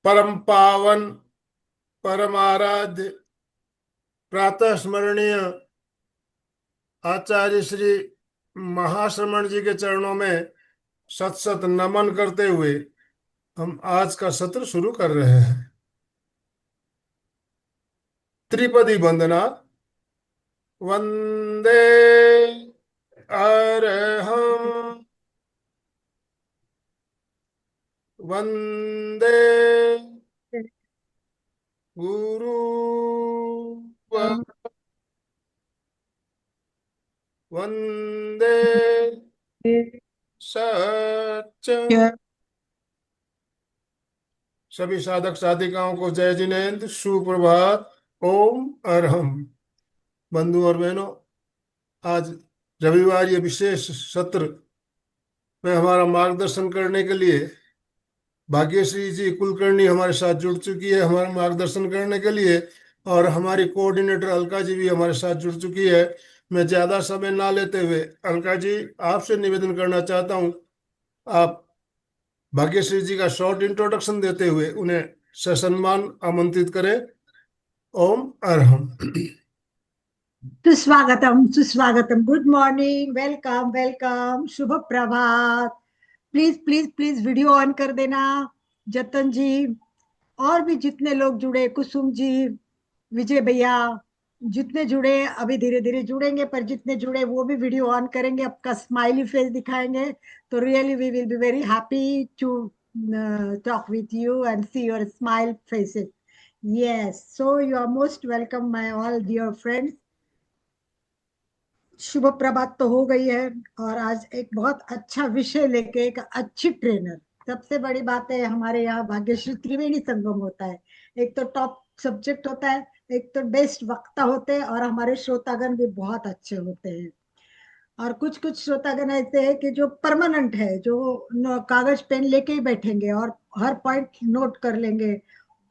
परम पावन परम आराध्य प्रातः स्मरणीय आचार्य श्री महाश्रमण जी के चरणों में सत सत नमन करते हुए हम आज का सत्र शुरू कर रहे हैं। त्रिपदी वंदना। वंदे अरहं वंदे गुरु वंदे सच। सभी साधक साधिकाओं को जय जिनेन्द्र, सुप्रभात, ओम अरहम। बंधु और बहनों, आज रविवार ये विशेष सत्र में हमारा मार्गदर्शन करने के लिए भाग्यश्री जी कुलकर्णी हमारे साथ जुड़ चुकी है, हमारा मार्गदर्शन करने के लिए। और हमारी कोऑर्डिनेटर अलका जी भी हमारे साथ जुड़ चुकी है। मैं ज्यादा समय ना लेते हुए अलका जी आपसे निवेदन करना चाहता हूँ, आप भाग्यश्री जी का शॉर्ट इंट्रोडक्शन देते हुए उन्हें ससम्मान आमंत्रित करें। ओम अरहम। सुस्वागतम सुस्वागतम। गुड मॉर्निंग, वेलकम वेलकम, शुभ प्रभात। Please please please video on कर देना, जतन जी। और भी जितने लोग जुड़े, कुसुम जी, विजय भैया, जितने जुड़े अभी धीरे धीरे जुड़ेंगे, पर जितने जुड़े वो भी वीडियो ऑन करेंगे, आपका स्माइली फेस दिखाएंगे, तो really we will be very happy to talk with you and see your smile faces. Yes, so you are most welcome my all dear friends. शुभ प्रभात तो हो गई है, और आज एक बहुत अच्छा विषय लेके, एक अच्छी ट्रेनर। सबसे बड़ी बात है, हमारे यहाँ भाग्यश्री त्रिवेणी संगम होता है। एक तो टॉप सब्जेक्ट होता है, एक तो बेस्ट वक्ता होते हैं, और हमारे श्रोतागण भी बहुत अच्छे होते हैं। और कुछ कुछ श्रोतागण ऐसे हैं कि जो परमानेंट है, जो कागज पेन लेके ही बैठेंगे और हर पॉइंट नोट कर लेंगे।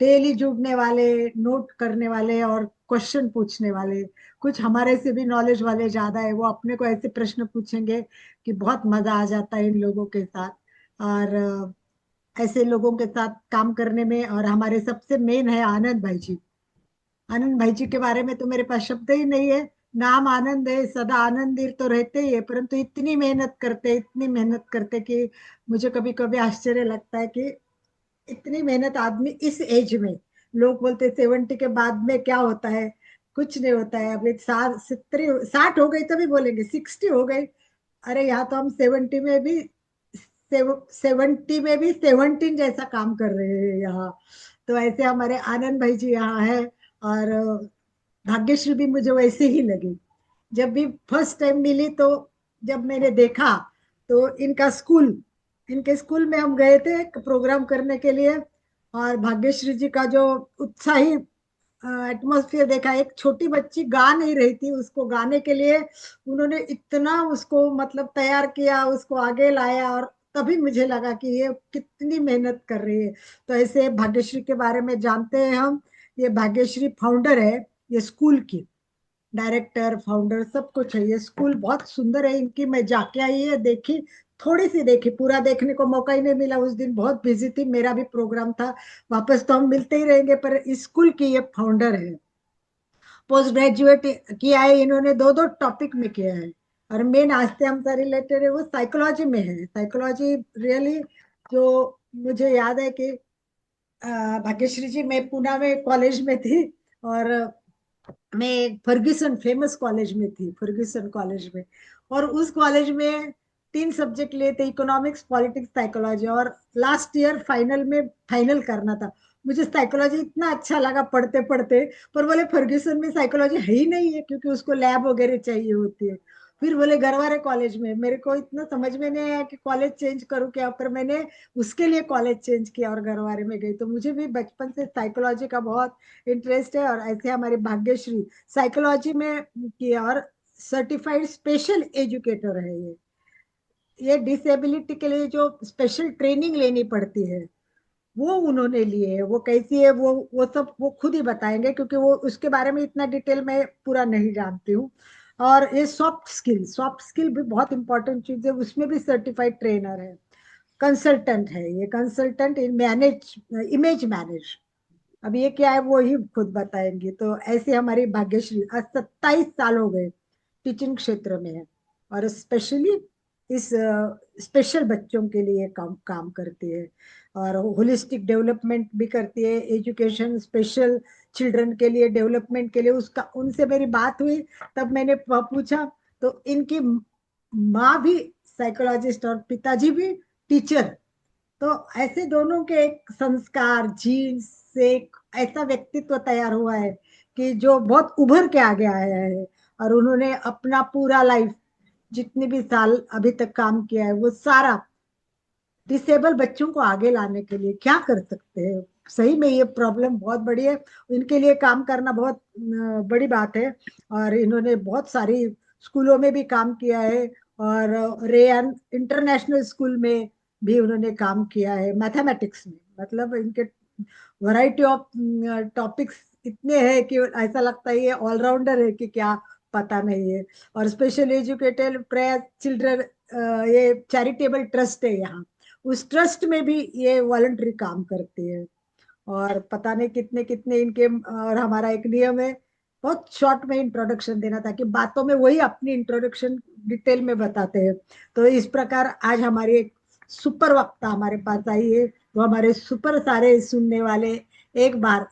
डेली जुड़ने वाले, नोट करने वाले और क्वेश्चन पूछने वाले। कुछ हमारे से भी नॉलेज वाले ज्यादा है, वो अपने को ऐसे प्रश्न पूछेंगे कि बहुत मजा आ जाता है इन लोगों के साथ। और ऐसे लोगों के साथ काम करने में। और हमारे सबसे मेन है आनंद भाई जी। आनंद भाई जी के बारे में तो मेरे पास शब्द ही नहीं है। नाम आनंद है, सदा आनंदी तो रहते ही है, परंतु इतनी मेहनत करते, इतनी मेहनत करते कि मुझे कभी कभी आश्चर्य लगता है कि इतनी मेहनत आदमी इस एज में। लोग बोलते 70 के बाद में क्या होता है, कुछ नहीं होता है। अभी 60 हो गई तभी बोलेंगे 60 हो गई। अरे यहाँ तो हम 70 में भी 17 जैसा काम कर रहे हैं यहाँ। तो ऐसे हमारे आनंद भाई जी यहाँ है। और भाग्यश्री भी मुझे वैसे ही लगी जब भी फर्स्ट टाइम मिली। तो जब मैंने देखा तो इनके स्कूल में हम गए थे एक प्रोग्राम करने के लिए। और भाग्यश्री जी का जो उत्साही एटमॉस्फेयर देखा, एक छोटी बच्ची गा नहीं रही थी, उसको गाने के लिए उन्होंने इतना उसको मतलब तैयार किया, उसको आगे लाया। और तभी मुझे लगा कि ये कितनी मेहनत कर रही है। तो ऐसे भाग्यश्री के बारे में जानते हैं हम। ये भाग्यश्री फाउंडर है ये स्कूल की, डायरेक्टर फाउंडर सब कुछ है। ये स्कूल बहुत सुंदर है इनकी। मैं जाके आई है, देखी, थोड़ी सी देखी, पूरा देखने को मौका ही नहीं मिला। उस दिन बहुत बिजी थी, मेरा भी प्रोग्राम था। वापस तो हम मिलते ही रहेंगे, पर इस स्कूल की ये फाउंडर है। पोस्ट ग्रेजुएट किया है इन्होंने, दो दो टॉपिक में किया है। और मेन आज से हमसे रिलेटेड है, वो साइकोलॉजी में है। साइकोलॉजी रियली, जो मुझे याद है कि भाग्यश्री जी, मैं पूना में कॉलेज में थी। और मैं फर्ग्यूसन फेमस कॉलेज में थी, फर्ग्यूसन कॉलेज में। और उस कॉलेज में 3 सब्जेक्ट लिए थे, इकोनॉमिक्स, पॉलिटिक्स, साइकोलॉजी। और लास्ट ईयर फाइनल में फाइनल करना था। मुझे साइकोलॉजी इतना अच्छा लगा पढ़ते पढ़ते। पर बोले फर्ग्यूसन में साइकोलॉजी है ही नहीं है, क्योंकि उसको लैब वगैरह चाहिए होती है। फिर बोले गरवारे कॉलेज में। मेरे को इतना समझ में नहीं आया कि कॉलेज चेंज करूँ क्या, पर मैंने उसके लिए कॉलेज चेंज किया और गरवारे में गई। तो मुझे भी बचपन से साइकोलॉजी का बहुत इंटरेस्ट है। और ऐसे हमारी भाग्यश्री साइकोलॉजी में किया, और सर्टिफाइड स्पेशल एजुकेटर है ये डिसेबिलिटी के लिए जो स्पेशल ट्रेनिंग लेनी पड़ती है, वो उन्होंने लिए है। वो कैसी है, वो सब वो खुद ही बताएंगे, क्योंकि वो उसके बारे में इतना डिटेल में पूरा नहीं जानती हूँ। और ये सॉफ्ट स्किल भी बहुत इंपॉर्टेंट चीज है, उसमें भी सर्टिफाइड ट्रेनर है। कंसल्टेंट है, ये कंसल्टेंट इन मैनेज, इमेज मैनेज। अब ये क्या है वो ही खुद बताएंगी। तो ऐसे हमारी भाग्यश्री आज 27 साल हो गए टीचिंग क्षेत्र में है, और स्पेशली इस स्पेशल बच्चों के लिए काम काम करती है, और होलिस्टिक डेवलपमेंट भी करती है, एजुकेशन स्पेशल चिल्ड्रन के लिए डेवलपमेंट के लिए। उसका उनसे मेरी बात हुई, तब मैंने पूछा, तो इनकी माँ भी साइकोलॉजिस्ट और पिताजी भी टीचर। तो ऐसे दोनों के एक संस्कार जीन से एक ऐसा व्यक्तित्व तैयार हुआ है कि जो बहुत उभर के आगे आया है। और उन्होंने अपना पूरा लाइफ, जितने भी साल अभी तक काम किया है, वो सारा डिसेबल बच्चों को आगे लाने के लिए क्या कर सकते हैं। सही में ये प्रॉब्लम बहुत बड़ी है, इनके लिए काम करना बहुत बड़ी बात है। और इन्होंने बहुत सारी स्कूलों में भी काम किया है, और रेयान इंटरनेशनल स्कूल में भी उन्होंने काम किया है मैथमेटिक्स में। मतलब इनके वैरायटी ऑफ टॉपिक्स इतने हैं कि ऐसा लगता है ये ऑलराउंडर है कि क्या पता नहीं है। और स्पेशल एजुकेटेड प्रेयर चिल्ड्रन, ये चैरिटेबल ट्रस्ट है यहाँ, उस ट्रस्ट में भी ये वॉलंटरी काम करती है। और पता नहीं कितने कितने इनके। और हमारा एक नियम है, बहुत शॉर्ट में इंट्रोडक्शन देना, ताकि बातों में वही अपनी इंट्रोडक्शन डिटेल में बताते हैं। तो इस प्रकार आज हमारी एक सुपर वक्ता हमारे पास आई है, तो हमारे सुपर सारे सुनने वाले एक बार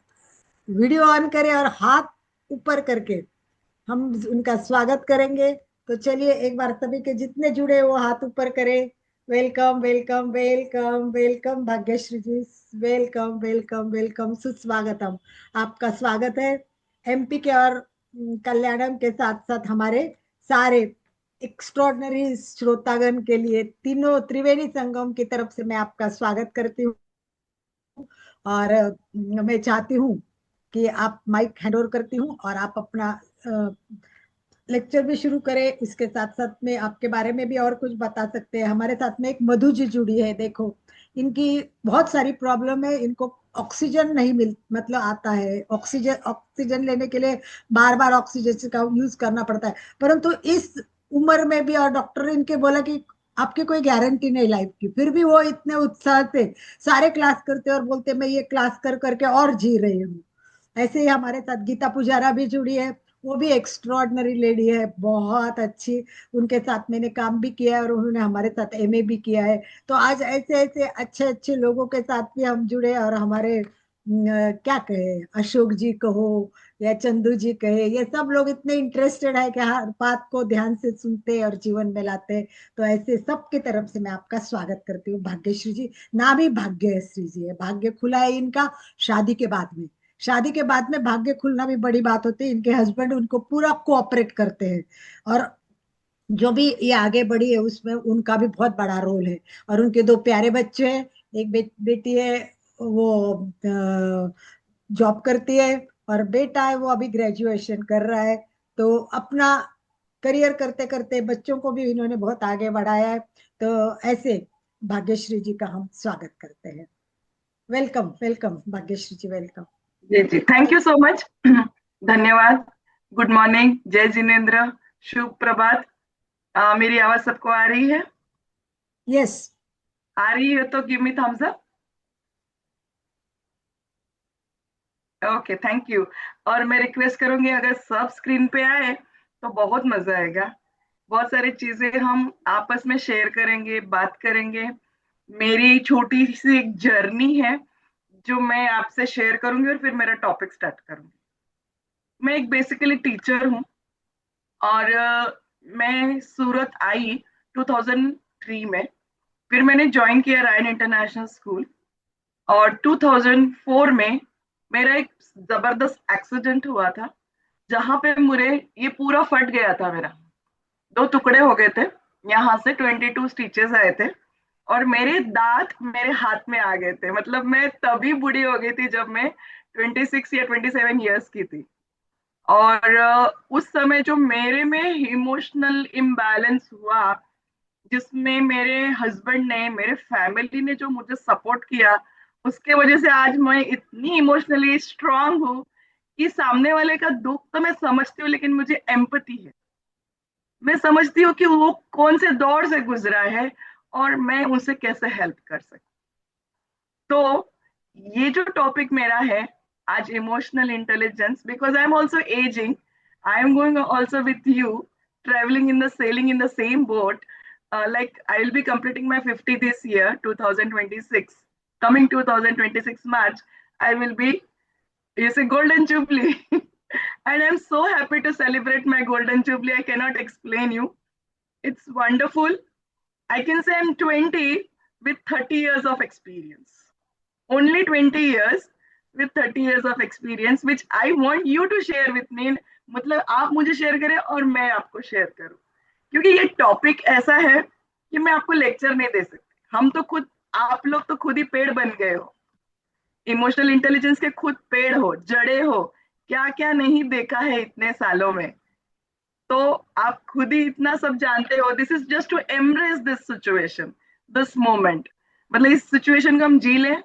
वीडियो ऑन करें और हाथ ऊपर करके हम उनका स्वागत करेंगे। तो चलिए एक बार सभी के जितने जुड़े वो हाथ ऊपर करें। Welcome welcome welcome welcome Bhagyashree ji, welcome welcome welcome, सुस्वागतम। आपका स्वागत है एमपी के, और कल्याणम के साथ साथ हमारे सारे एक्स्ट्रॉर्डनरी श्रोतागण के लिए, तीनों त्रिवेणी संगम की तरफ से मैं आपका स्वागत करती हूँ। और मैं चाहती हूँ कि आप माइक हैंड ओवर करती हूँ, और आप अपना लेक्चर भी शुरू करें। इसके साथ साथ में आपके बारे में भी और कुछ बता सकते हैं। हमारे साथ में एक मधु जी जुड़ी है, देखो इनकी बहुत सारी प्रॉब्लम है, इनको ऑक्सीजन नहीं मिल मतलब आता है, ऑक्सीजन ऑक्सीजन लेने के लिए बार बार ऑक्सीजन का यूज करना पड़ता है। परंतु इस उम्र में भी, और डॉक्टर ने इनके बोला कि आपकी कोई गारंटी नहीं लाइफ की, फिर भी वो इतने उत्साह से सारे क्लास करते और बोलते मैं ये क्लास कर करके और जी रही हूँ। ऐसे ही हमारे साथ गीता पुजारा भी जुड़ी है, वो भी एक्स्ट्रॉर्डनरी लेडी है, बहुत अच्छी। उनके साथ मैंने काम भी किया है, और उन्होंने हमारे साथ एमए भी किया है। तो आज ऐसे ऐसे अच्छे अच्छे लोगों के साथ भी हम जुड़े, और हमारे क्या कहे, अशोक जी कहो या चंदू जी कहे, ये सब लोग इतने इंटरेस्टेड है कि हर बात को ध्यान से सुनते और जीवन में लाते। तो ऐसे सबकी तरफ से मैं आपका स्वागत करती हूँ। भाग्यश्री जी, नाम ही भाग्यश्री जी है, भाग्य खुला है इनका शादी के बाद में। शादी के बाद में भाग्य खुलना भी बड़ी बात होती है। इनके हस्बैंड उनको पूरा कोऑपरेट करते हैं, और जो भी ये आगे बढ़ी है उसमें उनका भी बहुत बड़ा रोल है। और उनके दो प्यारे बच्चे हैं, एक बेटी है, वो जॉब करती है, और बेटा है वो अभी ग्रेजुएशन कर रहा है। तो अपना करियर करते करते बच्चों को भी इन्होंने बहुत आगे बढ़ाया है। तो ऐसे भाग्यश्री जी का हम स्वागत करते हैं। Welcome welcome Bhagyashree ji, welcome. जी जी, थैंक यू सो मच। धन्यवाद। गुड मॉर्निंग, जय जिनेन्द्र, शुभ प्रभात। मेरी आवाज सबको आ रही है? यस। आ रही है तो give me thumbs up. Okay, thank you. और मैं रिक्वेस्ट करूंगी अगर सब स्क्रीन पे आए तो बहुत मजा आएगा। बहुत सारी चीजें हम आपस में शेयर करेंगे, बात करेंगे। मेरी छोटी सी एक जर्नी है जो मैं आपसे शेयर करूंगी, और फिर मेरा टॉपिक स्टार्ट करूंगी। मैं एक बेसिकली टीचर हूँ, और मैं सूरत आई 2003 में। फिर मैंने ज्वाइन किया रायन इंटरनेशनल स्कूल, और 2004 में मेरा एक जबरदस्त एक्सीडेंट हुआ था, जहां पे मुझे ये पूरा फट गया था। मेरा दो टुकड़े हो गए थे, यहाँ से 22 स्टिचेस आए थे, और मेरे दांत मेरे हाथ में आ गए थे। मतलब मैं तभी बूढ़ी हो गई थी जब मैं 26 या 27 ईयर्स की थी। और उस समय जो मेरे में इमोशनल इम्बैलेंस हुआ, जिसमें मेरे हस्बैंड ने, मेरे फैमिली ने जो मुझे सपोर्ट किया, उसके वजह से आज मैं इतनी इमोशनली स्ट्रांग हूँ कि सामने वाले का दुख तो मैं समझती हूँ, लेकिन मुझे एम्पैथी है। मैं समझती हूँ कि वो कौन से दौर से गुजरा है, और मैं उनसे कैसे हेल्प कर सकती। तो ये जो टॉपिक मेरा है आज, emotional intelligence, because I am also ageing, I am going also with you, travelling in the selling in the same boat. Like I will be completing my 50 this year, 2026. Coming 2026 March, I will be, you say, golden jubilee. And I'm so happy to celebrate my golden jubilee. I cannot explain you. It's wonderful. I can say I'm 20 with 30 years of experience. Only 20 years with 30 years of experience, which I want you to share with me. मतलब आप मुझे share करें और मैं आपको share करूं, क्योंकि ये टॉपिक ऐसा है कि मैं आपको लेक्चर नहीं दे सकती. हम तो खुद, आप लोग तो खुद ही पेड़ बन गए हो, इमोशनल इंटेलिजेंस के खुद पेड़ हो, जड़े हो, क्या क्या नहीं देखा है इतने सालों में. तो आप खुद ही इतना सब जानते हो. This is just to embrace this situation, this moment. मतलब इस सिचुएशन को हम जी लें,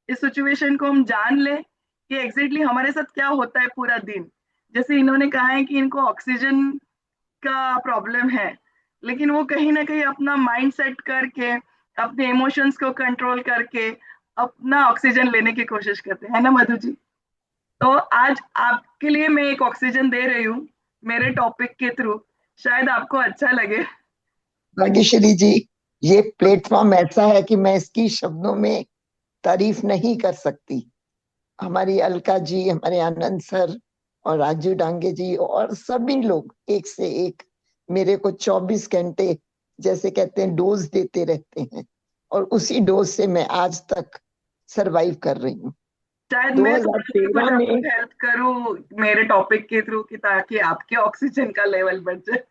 इस सिचुएशन को हम जान लें कि एग्जैक्टली हमारे साथ क्या होता है पूरा दिन. जैसे इन्होंने कहा है कि इनको ऑक्सीजन का प्रॉब्लम है, लेकिन वो कहीं ना कहीं अपना माइंड सेट करके, अपने इमोशंस को कंट्रोल करके अपना ऑक्सीजन लेने की कोशिश करते हैं, है ना मधु जी? तो आज आपके लिए मैं एक ऑक्सीजन दे रही हूँ मेरे टॉपिक के थ्रू, शायद आपको अच्छा लगे. भाग्यश्री जी, ये प्लेटफॉर्म ऐसा है कि मैं इसकी शब्दों में तारीफ नहीं कर सकती. हमारी अलका जी, हमारे आनंद सर और राजू डांगे जी और सभी लोग एक से एक मेरे को 24 घंटे, जैसे कहते हैं, डोज देते रहते हैं, और उसी डोज से मैं आज तक सरवाइव कर रही हूँ. शायद मैं थोड़ा सा कुछ 2013 आपको में हेल्प करूँ मेरे टॉपिक के थ्रू, कि ताकि आपके ऑक्सीजन का लेवल बढ़ जाए.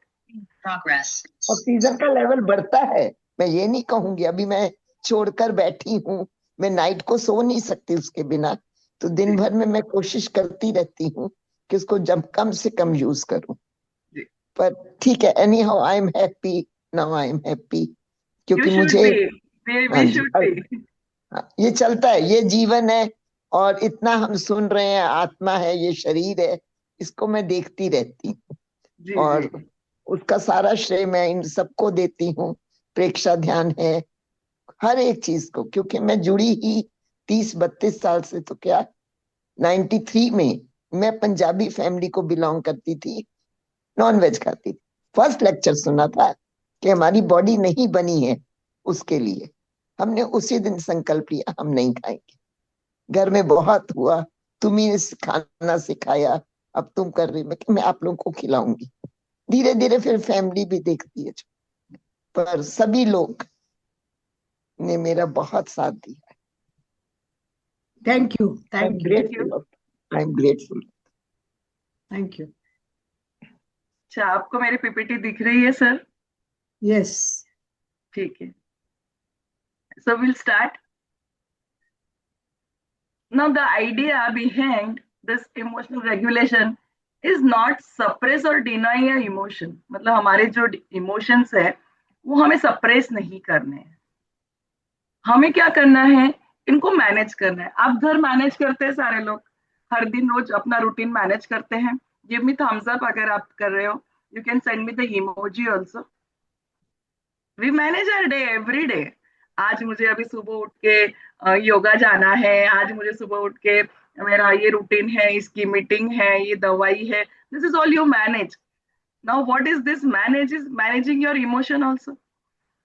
ऑक्सीजन का लेवल बढ़ता है, मैं ये नहीं कहूंगी. अभी मैं छोड़कर बैठी हूँ, मैं नाइट को सो नहीं सकती उसके बिना, तो दिन भर में मैं कोशिश करती रहती हूँ कि उसको जब कम से कम यूज करूं. जी. पर ठीक है, any how I am happy, now I am happy, you क्योंकि शुड मुझे, बी, हाँ वी जी, शुड बी. हाँ, ये चलता है, ये जीवन है. और इतना हम सुन रहे हैं, आत्मा है, ये शरीर है, इसको मैं देखती रहती हूँ. जी और जी उसका सारा श्रेय मैं इन सबको देती हूँ. प्रेक्षा ध्यान है, हर एक चीज को, क्योंकि मैं जुड़ी ही 30-32 साल से, तो क्या 93 में मैं पंजाबी फैमिली को बिलोंग करती थी, नॉन वेज खाती थी. फर्स्ट लेक्चर सुना था कि हमारी बॉडी नहीं बनी है उसके लिए. हमने उसी दिन संकल्प लिया, हम नहीं खाएंगे. घर में बहुत हुआ, तुम ही ने खाना सिखाया, अब तुम कर रही. मैं आप लोगों को खिलाऊंगी. धीरे धीरे फिर फैमिली भी देखती है, पर सभी लोग ने मेरा बहुत साथ दिया. Thank you, I am thank you, grateful, I am grateful. Thank you. अच्छा, आपको मेरी पीपीटी दिख रही है सर? यस. ठीक है. So we'll start. Now the idea behind this emotional regulation is not suppress or deny a emotion. मतलब हमारे जो इमोशंस है वो हमें सप्रेस नहीं करने हैं. हमें क्या करना है, इनको मैनेज करना है. आप घर मैनेज करते हैं सारे लोग, हर दिन रोज अपना रूटीन मैनेज करते हैं. गिव मी थम्स अप अगर आप कर रहे हो. You can send me the emoji also. We manage our day every day. आज मुझे अभी सुबह उठ के योगा जाना है, आज मुझे सुबह उठ के मेरा ये रूटीन है, इसकी मीटिंग है, ये दवाई है. This is all you manage. Now what is this manage? Is managing your emotion also.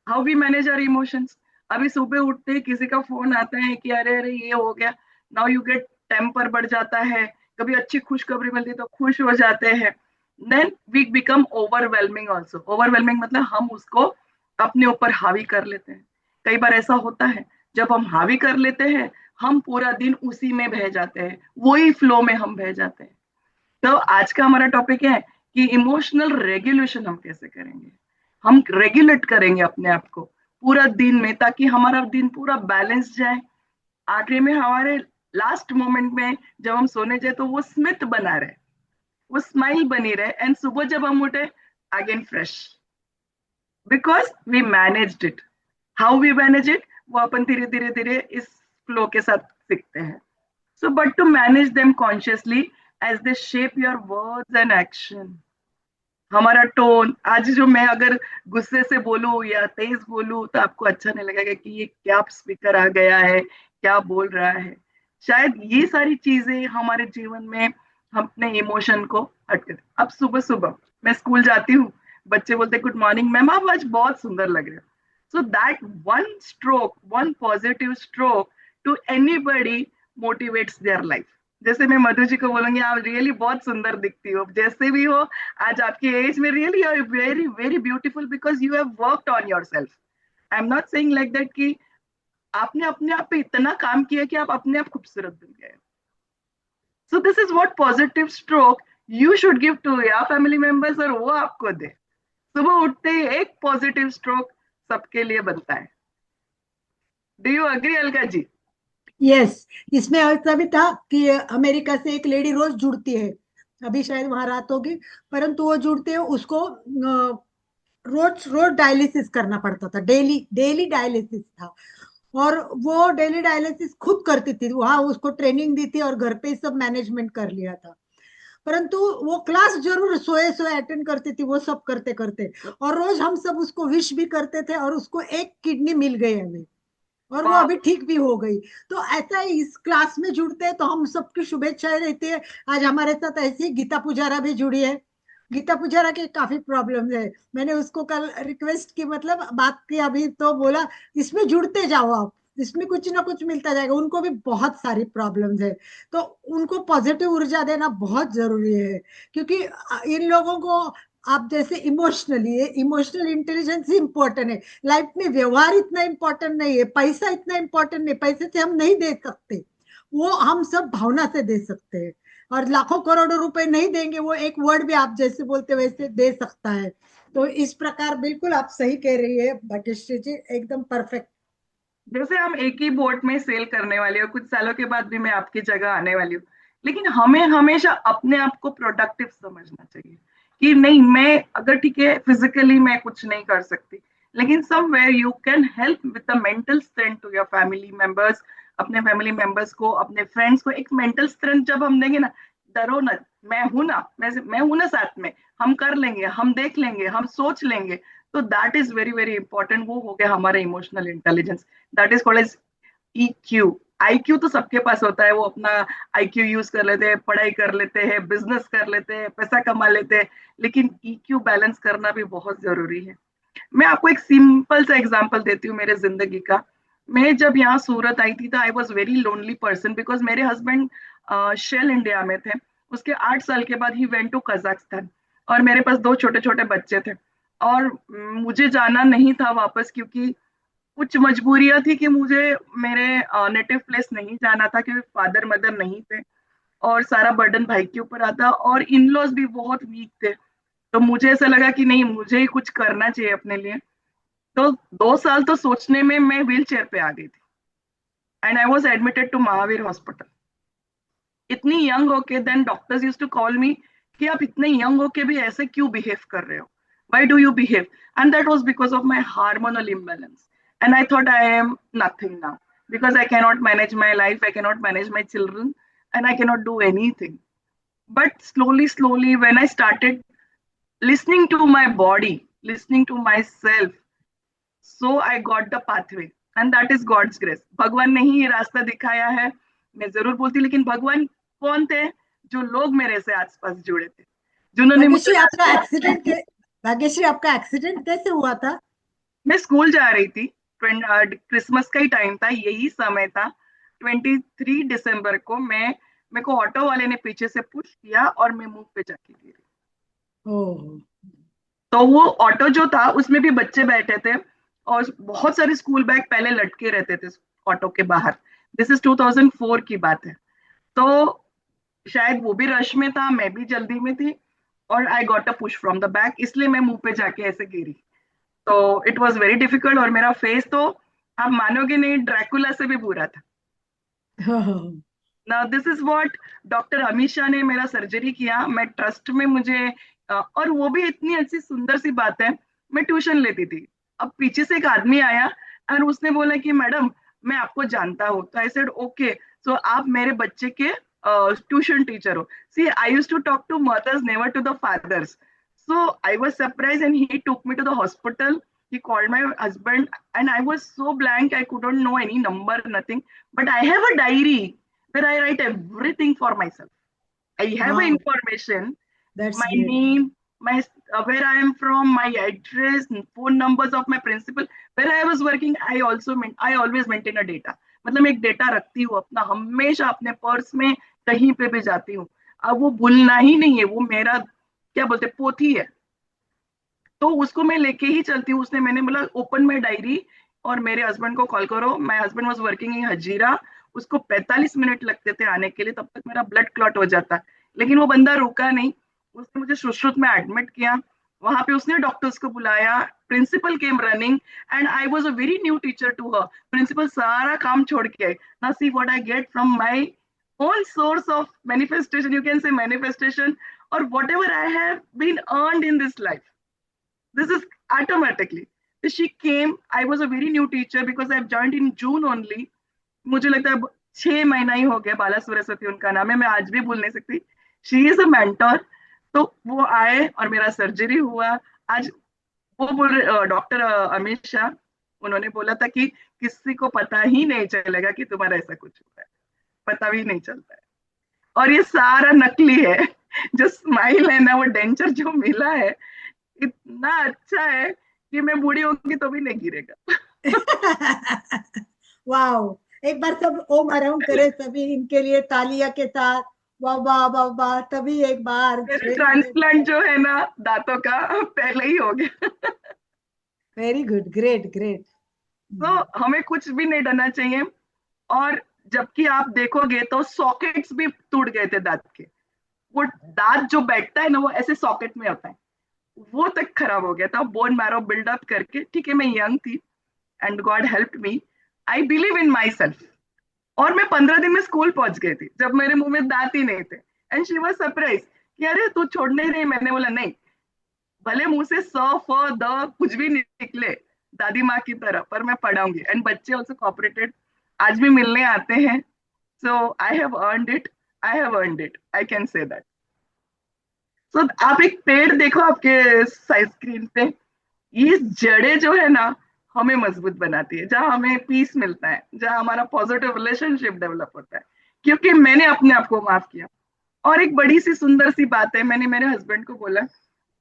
How we manage our emotions. अभी सुबह उठते ही किसी का फोन आता है कि अरे अरे ये हो गया, नाउ यू गेट, टेम्पर बढ़ जाता है. कभी अच्छी खुशखबरी मिलती है तो खुश हो जाते हैं. Then we become overwhelming also. Overwhelming मतलब हम उसको अपने ऊपर हावी कर लेते हैं. कई बार ऐसा होता है, जब हम हावी कर लेते हैं हम पूरा दिन उसी में बह जाते हैं, वही फ्लो में हम बह जाते हैं. तो आज का हमारा टॉपिक है कि इमोशनल रेगुलेशन हम कैसे करेंगे. हम रेगुलेट करेंगे अपने आप को पूरा दिन में, ताकि हमारा दिन पूरा बैलेंस जाए. आखिरी में हमारे लास्ट मोमेंट में जब हम सोने जाए तो वो स्मिथ बना रहे, वो स्माइल बनी रहे, एंड सुबह जब हम उठे again fresh, because we managed it. How we manage it वो अपन धीरे धीरे धीरे इस फ्लो के साथ सीखते हैं. So, but to manage them consciously as they shape your words and action. हमारा टोन, आज जो मैं अगर गुस्से से बोलूं या तेज बोलूं तो आपको अच्छा नहीं लगेगा कि ये क्या स्पीकर आ गया है, क्या बोल रहा है। शायद ये सारी चीजें हमारे जीवन में हम अपने इमोशन को हट कर, अब सुबह सुबह मैं स्कूल जाती हूँ, बच्चे बोलते गुड मॉर्निंग मैम, आप आज बहुत सुंदर लग रहे हो। So that one stroke, one positive stroke to anybody motivates their life. जैसे मैं मधु जी को बोलूंगी आप रियली बहुत सुंदर दिखती हो, जैसे भी हो आज आपकी एज में, really you are very very beautiful because you have worked on yourself. I am not saying like that कि आपने अपने आप पे इतना काम किया कि आप अपने आप खूबसूरत बन गए। So this is what positive stroke you should give to your family members, और वो आपको दे। सुबह उठते ही एक पॉजिटिव स्ट्रोक सबके लिए बनता है। Do you agree Alka ji? Yes, इसमें ऐसा भी था कि अमेरिका से एक लेडी रोज जुड़ती है, अभी शायद वहां रात होगी, परंतु वो जुड़ते हैं, उसको रोज रोज डायलिसिस करना पड़ता था, डेली डेली डायलिसिस था। और वो डेली डायलिसिस खुद करती थी, वहां उसको ट्रेनिंग दी थी और घर पे ही सब मैनेजमेंट कर लिया था। परंतु वो क्लास जरूर सोए सोए अटेंड करती थी, वो सब करते करते, और रोज हम सब उसको विश भी करते थे, और उसको एक किडनी मिल गई हमें, और वो वाह, अभी ठीक भी हो गई। तो ऐसा ही इस क्लास में जुड़ते हैं तो हम सबकी शुभेच्छाएं रहती है। आज हमारे साथ ऐसी गीता पुजारा भी जुड़ी है। गीता पुजारा के काफी प्रॉब्लम है, मैंने उसको कल रिक्वेस्ट की, मतलब बात की अभी, तो बोला इसमें जुड़ते जाओ आप, इसमें कुछ ना कुछ मिलता जाएगा। उनको भी बहुत सारी प्रॉब्लम्स है, तो उनको पॉजिटिव ऊर्जा देना बहुत जरूरी है, क्योंकि इन लोगों को आप जैसे इमोशनली, इमोशनल इंटेलिजेंस ही इंपॉर्टेंट है लाइफ में। व्यवहार इतना इंपॉर्टेंट नहीं है, पैसा इतना इंपॉर्टेंट नहीं, पैसे से हम नहीं दे सकते, वो हम सब भावना से दे सकते हैं। और लाखों करोड़ों रुपए नहीं देंगे, वो एक वर्ड भी आप जैसे बोलते वैसे दे सकता है। तो इस प्रकार बिल्कुल आप सही कह रही है भाग्यश्री जी, एकदम परफेक्ट। जैसे हम एक ही बोट में सेल करने वाले हो, कुछ सालों के बाद भी मैं आपकी जगह आने वाली हूँ, लेकिन हमें हमेशा अपने आप को प्रोडक्टिव समझना चाहिए कि नहीं, मैं अगर ठीक है फिजिकली मैं कुछ नहीं कर सकती, लेकिन somewhere you can help with the mental strength to your family members. अपने फैमिली मेंबर्स को, अपने फ्रेंड्स को एक मेंटल स्ट्रेंथ जब हम देंगे ना, डरो ना, मैं हूं ना, मैं हूं ना साथ में, हम कर लेंगे, हम देख लेंगे, हम सोच लेंगे। तो that is very very important. वो हो गया हमारा emotional intelligence, that is called as EQ। IQ तो सबके पास होता है, वो अपना IQ यूज कर लेते हैं, पढ़ाई कर लेते हैं, बिजनेस कर लेते हैं, पैसा कमा लेते हैं, लेकिन EQ बैलेंस करना भी बहुत जरूरी है। मैं आपको एक सिंपल सा एग्जांपल देती हूँ मेरे जिंदगी का। मैं जब यहाँ सूरत आई थी तो I was very lonely person, because मेरे हस्बैंड शेल इंडिया में थे। उसके 8 साल के बाद ही वेंट टू कजाकिस्तान, और मेरे पास 2 छोटे छोटे बच्चे थे, और मुझे जाना नहीं था वापस, क्योंकि कुछ मजबूरियां थी कि मुझे मेरे नेटिव प्लेस नहीं जाना था, क्योंकि फादर मदर नहीं थे, और सारा बर्डन भाई के ऊपर आता, और इन लॉज भी बहुत वीक थे। तो मुझे ऐसा लगा कि नहीं, मुझे ही कुछ करना चाहिए अपने लिए। तो 2 साल तो सोचने में मैं व्हील चेयर पे आ गई थी, and I was admitted to Mahavir hospital. इतनी यंग होके then doctors use to call me कि आप इतने यंग होके भी ऐसे क्यों बिहेव कर रहे हो, why do you behave? And that was because of my hormonal imbalance. And I thought I am nothing now, because I cannot manage my life, I cannot manage my children, and I cannot do anything. But slowly, slowly, when I started listening to my body, listening to myself, so I got the pathway, and that is God's grace. भगवान ने ही ये रास्ता दिखाया है, मैं जरूर बोलती, लेकिन भगवान कौन थे? जो लोग मेरे से आसपास जुड़े थे, जिन्होंने मुझे भाग्यश्री आपका रास्ता। एक्सीडेंट, भाग्यश्री आपका एक्सीडेंट कैसे हुआ था? मैं स्कूल जा रही थी, क्रिसमस का ही टाइम था, यही समय था, 23 दिसंबर को। मेरे को ऑटो वाले ने पीछे से पुश किया और मैं मुंह पे जाके गिरी। ओह। तो वो ऑटो जो था उसमें भी बच्चे बैठे थे, और बहुत सारे स्कूल बैग पहले लटके रहते थे ऑटो के बाहर। दिस इज 2004 की बात है। तो शायद वो भी रश में था, मैं भी जल्दी में थी, और आई got a push from the back, इसलिए मैं मुंह पे जाके ऐसे गिरी। तो इट वॉज वेरी डिफिकल्ट, और मेरा फेस तो आप मानोगे नहीं, ड्रैकुला से भी बुरा था। Now this is what doctor हमेशा ने मेरा सर्जरी किया, मैं ट्रस्ट में मुझे और वो भी इतनी अच्छी सुंदर सी बात है, मैं ट्यूशन लेती थी। अब पीछे से एक आदमी आया और उसने बोला कि मैडम मैं आपको जानता हूँ। तो आई सेड ओके, सो आप मेरे बच्चे के ट्यूशन टीचर हो? See I used to talk to mothers, never to the fathers. So I was surprised and he took me to the hospital. He called my husband and I was so blank. I couldn't know any number, nothing. But I have a diary where I write everything for myself. I have Wow, information, that's my great. name, my where I am from, my address, phone numbers of my principal, where I was working. I always maintain a data. मतलब एक data रखती हूँ अपना, हमेशा अपने purse में कहीं पे भी जाती हूँ। अब वो भूलना ही नहीं है, वो मेरा क्या बोलते पोथी है, तो उसको मैं लेके ही चलती हूँ। उसने मैंने बोला ओपन माई डायरी और मेरे हस्बैंड को कॉल करो। My husband was working in Hazira, उसको 45 मिनट लगते थे आने के लिए, तब तक मेरा ब्लड क्लॉट हो जाता, लेकिन वो बंदा रुका नहीं। उसने मुझे सुश्रुत में एडमिट किया, वहां पे उसने डॉक्टर्स को बुलाया, principal came running and I was a very new teacher to her. Principal सारा काम छोड़ के आए ना, see what I get from my own source of manifestation, you can say manifestation, or whatever I have been earned in this life, this is automatically. So she came. I was a very new teacher because I've joined in June only. मुझे लगता है 6 महीना ही हो गया। बाला सरस्वती उनका नाम है, मैं आज भी भूल नहीं सकती। She is a mentor. तो वो आए और मेरा सर्जरी हुआ। आज वो बोल रहे डॉक्टर अमित शाह, उन्होंने बोला था कि किसी को पता ही नहीं चलेगा कि तुम्हारा ऐसा कुछ हुआ है, पता भी नहीं चलता है। और ये सारा नकली है। जो स्माइल है ना, वो डेंचर जो मिला है इतना अच्छा है कि मैं बूढ़ी होंगी तो भी नहीं गिरेगा। वाओ, एक बार सब ओम अराउंड करें सभी इनके लिए तालियां के साथ। वाह वाह वाह वाह, तभी एक बार मेरे वेरी गुड, ट्रांसप्लांट जो है ना दांतों का, पहले ही हो गया। Very good, great great. तो हमें कुछ भी नहीं डरना चाहिए। और जबकि आप देखोगे तो सॉकेट्स भी टूट गए थे दांत के। वो दांत जो बैठता है ना, वो ऐसे सॉकेट में होता है, वो तक खराब हो गया था बोन मैरो बिल्डअप करके। ठीक है, मैं यंग थी and God help me, I believe in my self. और मैं 15 दिन में स्कूल पहुंच गई थी जब मेरे मुंह में दांत ही नहीं थे। एंड शी वाज सरप्राइज कि अरे तू छोड़ने नहीं। मैंने बोला नहीं, भले मुंह से स फ द कुछ भी निकले दादी माँ की तरह, पर मैं पढ़ाऊंगी। एंड बच्चे ऑल्सो कोऑपरेटेड, आज भी मिलने आते हैं। So I have earned it, I have earned it, I can say that. So आप एक पेड़ देखो आपके साइड स्क्रीन पे, ये जड़ें जो है ना हमें मजबूत बनाती है, जहां हमें पीस मिलता है, जहां हमारा पॉजिटिव रिलेशनशिप डेवलप होता है, क्योंकि मैंने अपने आप को माफ किया। और एक बड़ी सी सुंदर सी बात है, मैंने मेरे हस्बैंड को बोला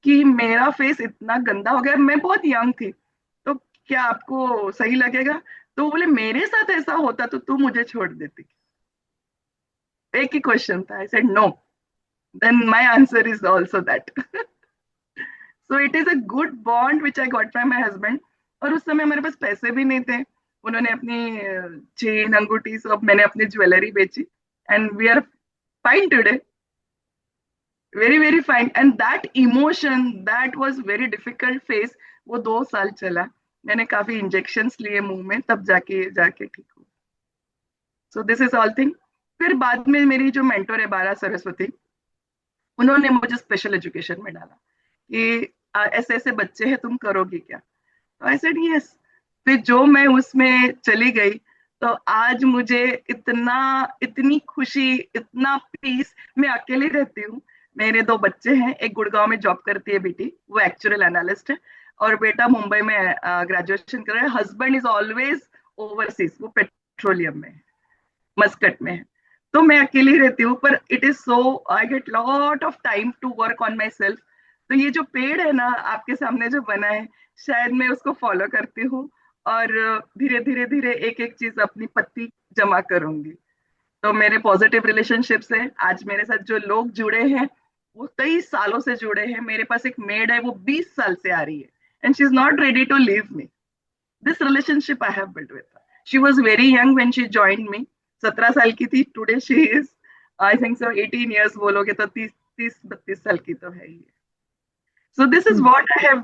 कि मेरा फेस इतना गंदा हो गया, मैं बहुत यंग थी, तो क्या आपको सही लगेगा? तो वो बोले मेरे साथ ऐसा होता तो तू मुझे छोड़ देती। एक ही क्वेश्चन था, I said no, then my answer is also that. So it is a good bond which I got from my husband. और उस समय मेरे पास पैसे भी नहीं थे, उन्होंने अपनी चेन अंगूठी सब, मैंने अपनी ज्वेलरी बेची and we are fine today, very very fine. And that emotion that was very difficult face, वो 2 साल चला। मैंने काफी इंजेक्शंस लिए मुंह में, तब जाके जाके ठीक हुआ। सो दिस इज ऑल थिंग। फिर बाद में मेरी जो मेंटर है बाला सरस्वती, उन्होंने मुझे स्पेशल एजुकेशन में डाला कि ऐसे ऐसे बच्चे हैं, तुम करोगी क्या? तो आई सेड यस। फिर जो मैं उसमें चली गई, तो आज मुझे इतना, इतनी खुशी, इतना पीस। मैं अकेली रहती हूँ, मेरे 2 बच्चे हैं, एक गुड़गांव में जॉब करती है बेटी, वो एक्चुअल एनालिस्ट है, और बेटा मुंबई में ग्रेजुएशन कर रहा है। हस्बैंड इज ऑलवेज ओवरसीज, वो पेट्रोलियम में है, मस्कट में है। तो मैं अकेली रहती हूँ, पर it is so, I get lot of time to work on myself. तो ये जो पेड़ है ना आपके सामने जो बना है, शायद मैं उसको फॉलो करती हूँ और धीरे धीरे धीरे एक एक चीज अपनी पत्ती जमा करूंगी। तो मेरे पॉजिटिव रिलेशनशिप से आज मेरे साथ जो लोग जुड़े हैं, वो कई सालों से जुड़े हैं। मेरे पास एक मेड है, वो 20 साल से आ रही है and she is not ready to leave me. This relationship I have built with her. She was very young when she joined me, 17 साल की थी। Today she is, I think so 18 years बोलोगे तो 30-32 साल की तो है ही। So this is what I have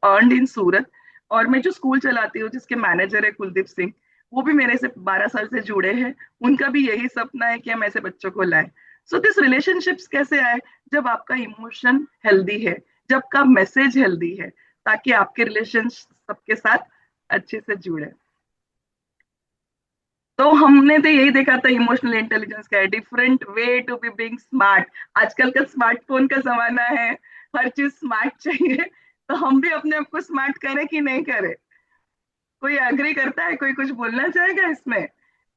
earned in Surat. और मैं जो स्कूल चलाती हूँ, जिसके मैनेजर है कुलदीप सिंह, वो भी मेरे से 12 साल से जुड़े हैं। उनका भी यही सपना है कि हम ऐसे बच्चों को लाएं। सो दिस रिलेशनशिप्स कैसे आए? जब आपका इमोशन हेल्दी है, जब का मैसेज हेल्दी है, ताकि आपके रिलेशन सबके साथ अच्छे से जुड़े। तो हमने तो यही देखा था इमोशनल इंटेलिजेंस का है, different way to be being smart. आजकल का स्मार्टफोन का जमाना है, हर चीज स्मार्ट चाहिए, तो हम भी अपने आप को स्मार्ट करें कि नहीं करें? कोई एग्री करता है? कोई कुछ बोलना चाहेगा इसमें?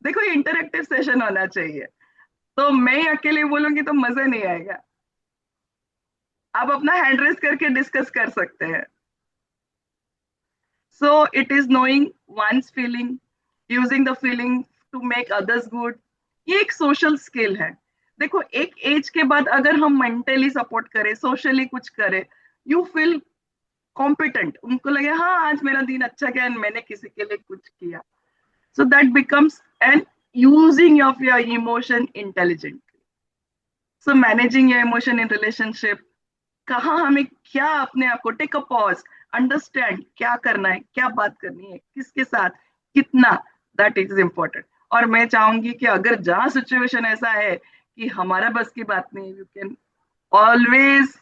देखो, इंटरेक्टिव सेशन होना चाहिए। तो मैं ही अकेले बोलूंगी तो मजा नहीं आएगा। आप अपना हैंड रेस करके डिस्कस कर सकते हैं। So it is knowing one's feeling, using the feeling to make others good. ये एक सोशल स्किल है। देखो, एक एज के बाद अगर हम मेंटली सपोर्ट करें, सोशली कुछ करें, यू फील कॉम्पिटेंट। उनको लगे हाँ आज मेरा दिन अच्छा गया and मैंने किसी के लिए कुछ किया। So that becomes an using of your emotion intelligently. So managing your emotion in relationship, कहाँ हमें क्या अपने आप को टेक अ पॉज, अंडरस्टैंड क्या करना है, क्या बात करनी है, किसके साथ, कितना, दैट इज इम्पोर्टेंट। और मैं चाहूंगी कि अगर जहाँ सिचुएशन ऐसा है कि हमारा बस की बात नहीं, you can always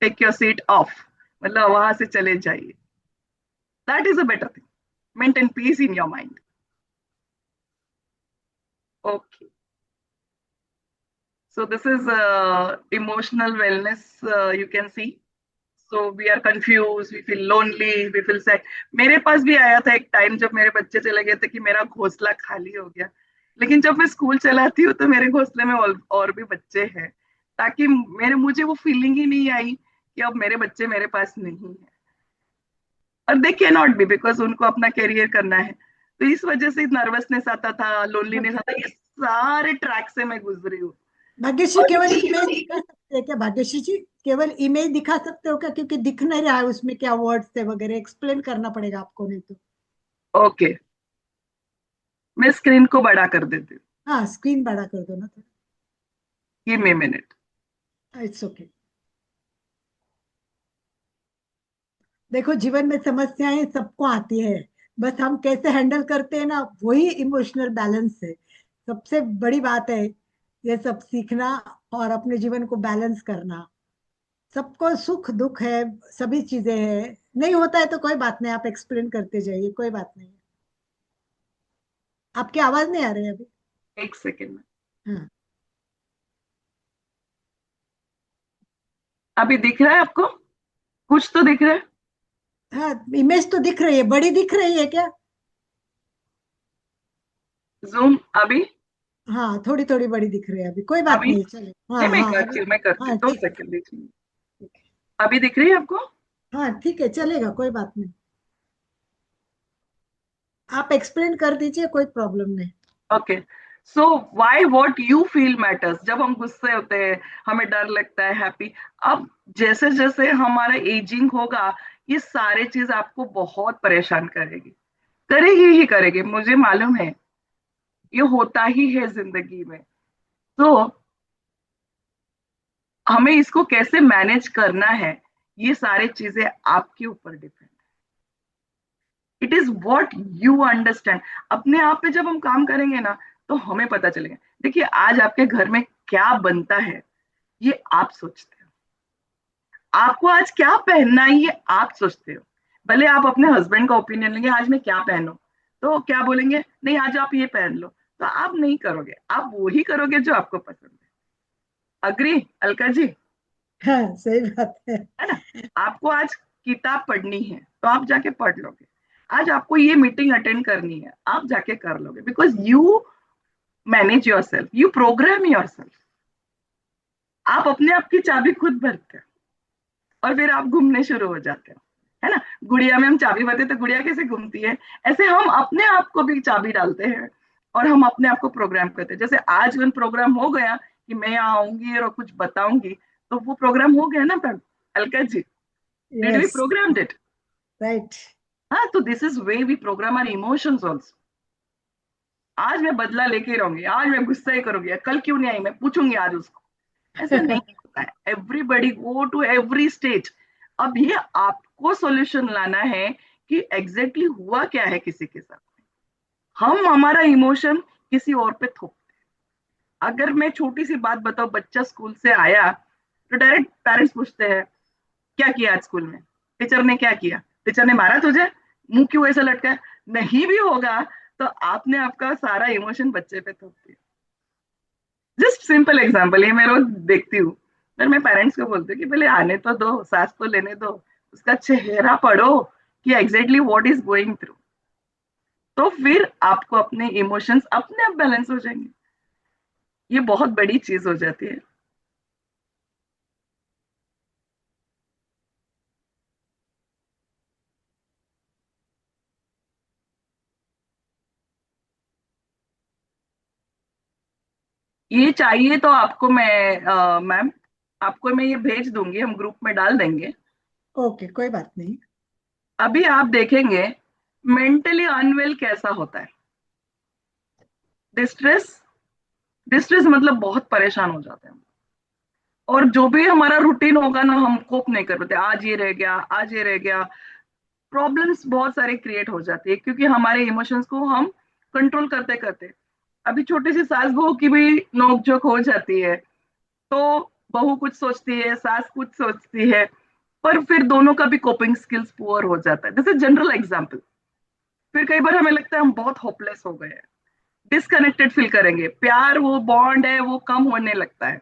take your seat off, मतलब वहां से चले जाइए। That is a better thing, maintain peace in your mind. Okay, so this is emotional wellness, you can see. So we are confused, we feel lonely, we feel sad. मेरे पास भी आया था एक टाइम जब मेरे बच्चे चले गए थे कि मेरा घोंसला खाली हो गया। लेकिन जब मैं स्कूल चलाती हूँ तो मेरे घोंसले में और भी बच्चे हैं, ताकि मेरे मुझे वो फीलिंग ही नहीं आई कि अब मेरे बच्चे मेरे पास नहीं है। और they can not be, because उनको अपना करियर करना है। तो इस वजह से नर्वसनेस आता था, लोनलीनेस आता, ये सारे ट्रैक से मैं गुजरी हूँ। भाग्यश्री, केवल इमेज दिखा सकते हैं क्या भाग्यश्री जी? केवल इमेज दिखा सकते हो क्या? क्योंकि दिख नहीं रहा है उसमें क्या वर्ड्स थे वगैरह, एक्सप्लेन करना पड़ेगा आपको, नहीं तो। ओके, मैं स्क्रीन को बड़ा कर देती हूँ। हाँ, स्क्रीन बड़ा कर दो ना थोड़ा। Give me minute. It's okay. देखो, जीवन में समस्याएं सबको आती है, बस हम कैसे हैंडल करते हैं ना, वही इमोशनल बैलेंस है। सबसे बड़ी बात है ये सब सीखना और अपने जीवन को बैलेंस करना। सबको सुख दुख है, सभी चीजें हैं। नहीं होता है तो कोई बात नहीं, आप एक्सप्लेन करते जाइए, कोई बात नहीं। आपकी आवाज नहीं आ रही है अभी। एक सेकेंड में। हाँ। अभी दिख रहा है आपको? कुछ तो दिख रहा है। हाँ, इमेज तो दिख रही है, बड़ी दिख रही है क्या? जूम अभी? हाँ, थोड़ी थोड़ी बड़ी दिख रही है अभी, कोई बात अभी नहीं, चले। हाँ नहीं, मैं हाँ, करती अभी। हूँ, मैं करती हाँ, हूँ, दो ठीक है। सेकंड दीजिए। ठीक है। अभी दिख रही है आपको? हाँ, ठीक है, चलेगा, कोई बात नहीं। आप एक्सप्लेन कर दीजिए, कोई प्रॉब्लम नहीं। Okay. So why what you feel matters. जब हम गुस्से होते हैं, हमें डर लगता है, हैप्पी। अब जैसे जैसे हमारा एजिंग होगा, ये सारे चीज आपको बहुत परेशान करेगी, करेगी ही करेगी, मुझे मालूम है। ये होता ही है जिंदगी में। तो हमें इसको कैसे मैनेज करना है, ये सारी चीजें आपके ऊपर depend. It is what you understand. अपने आप पे जब हम काम करेंगे ना, तो हमें पता चलेगा। देखिए, आज आपके घर में क्या बनता है, ये आप सोचते हो। आपको आज क्या पहनना है, ये आप सोचते हो। भले आप अपने हस्बैंड का ओपिनियन लेंगे, आज मैं क्या पहनूं, तो क्या बोलेंगे, नहीं आज आप ये पहन लो। तो आप नहीं करोगे, आप वही करोगे जो आपको पसंद है। अग्री अलका जी? हाँ, सही बात है। है ना? आपको आज किताब पढ़नी है तो आप जाके पढ़ लोगे। आज आपको ये मीटिंग अटेंड करनी है, आप जाके कर लोगे, because you manage your self, you programme your self. आप अपने आप की चाबी खुद भरते हैं और फिर आप घूमने शुरू हो जाते हो। है ना? गुड़िया में हम चाबी भरते तो गुड़िया कैसे घूमती है, ऐसे हम अपने आप को भी चाबी डालते हैं और हम अपने आप को प्रोग्राम करते हैं। जैसे आज वन प्रोग्राम हो गया कि मैं यहाँ आऊंगी और कुछ बताऊंगी, तो वो प्रोग्राम हो गया ना ma'am Alka ji? Did we yes, program it? Right. हाँ, तो this is way we program our emotions also. आज मैं बदला लेके रहूंगी, आज मैं गुस्सा ही करूंगी, कल क्यों नहीं आई मैं पूछूंगी आज उसको। ऐसे नहीं होता है। Everybody go to every stage. अब ये आपको सॉल्यूशन लाना है कि एग्जैक्टली हुआ क्या है किसी के साथ। हम हमारा इमोशन किसी और पे थोपते हैं। अगर मैं छोटी सी बात बताऊं, बच्चा स्कूल से आया तो डायरेक्ट पेरेंट्स पूछते हैं क्या किया आज स्कूल में, टीचर ने क्या किया, टीचर ने मारा तुझे, मुंह क्यों ऐसा लटका है। नहीं भी होगा तो आपने आपका सारा इमोशन बच्चे पे थोप दिया। जस्ट सिंपल एग्जांपल, ये मैं रोज देखती हूँ। पर मैं पेरेंट्स को बोलती हूँ कि पहले आने तो दो, सांस तो लेने दो, उसका चेहरा पढ़ो कि exactly what is going through. तो फिर आपको अपने इमोशंस अपने आप बैलेंस हो जाएंगे। ये बहुत बड़ी चीज हो जाती है। ये चाहिए तो आपको मैं मैम, आपको मैं ये भेज दूंगी, हम ग्रुप में डाल देंगे। ओके, कोई बात नहीं। अभी आप देखेंगे मेंटली अनवेल कैसा होता है। डिस्ट्रेस, डिस्ट्रेस मतलब बहुत परेशान हो जाते हैं। और जो भी हमारा रूटीन होगा ना, हम कोप नहीं कर पाते, आज ये रह गया, आज ये रह गया। प्रॉब्लम्स बहुत सारे क्रिएट हो जाती है क्योंकि हमारे इमोशंस को हम कंट्रोल करते करते, अभी छोटी सी सास बहू की भी नोकझोंक हो जाती है। तो बहू कुछ सोचती है, सास कुछ सोचती है, पर फिर दोनों का भी कोपिंग स्किल्स पुअर हो जाता है। This is general example. फिर कई बार हमें लगता है हम बहुत होपलेस हो गए हैं, डिस्कनेक्टेड फील करेंगे, प्यार वो बॉन्ड है वो कम होने लगता है,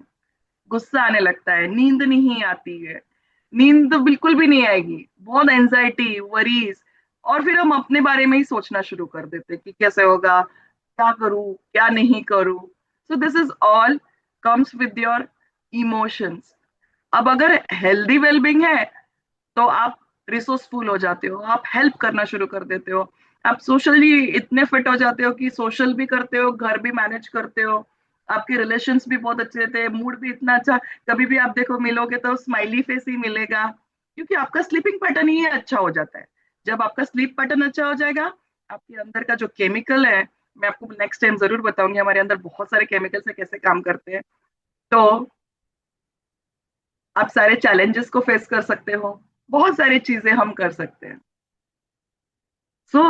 गुस्सा आने लगता है, नींद नहीं आती है, नींद बिल्कुल भी नहीं आएगी, बहुत एंजाइटी, वरीज। और फिर हम अपने बारे में ही सोचना शुरू कर देते हैं कि कैसे होगा, क्या करूं, क्या नहीं करूं। सो this is all comes with your emotions. अब अगर हेल्दी वेलबींग है तो आप रिसोर्सफुल हो जाते हो, आप हेल्प करना शुरू कर देते हो, आप सोशली इतने फिट हो जाते हो कि सोशल भी करते हो, घर भी मैनेज करते हो, आपके रिलेशंस भी बहुत अच्छे रहते हैं, मूड भी इतना अच्छा। कभी भी आप देखो मिलोगे तो स्माइली फेस ही मिलेगा, क्योंकि आपका स्लीपिंग पैटर्न ही अच्छा हो जाता है। जब आपका स्लीप पैटर्न अच्छा हो जाएगा, आपके अंदर का जो केमिकल है, मैं आपको नेक्स्ट टाइम जरूर बताऊंगी, हमारे अंदर बहुत सारे केमिकल्स है कैसे काम करते हैं। तो आप सारे चैलेंजेस को फेस कर सकते हो, बहुत सारी चीजें हम कर सकते हैं। सो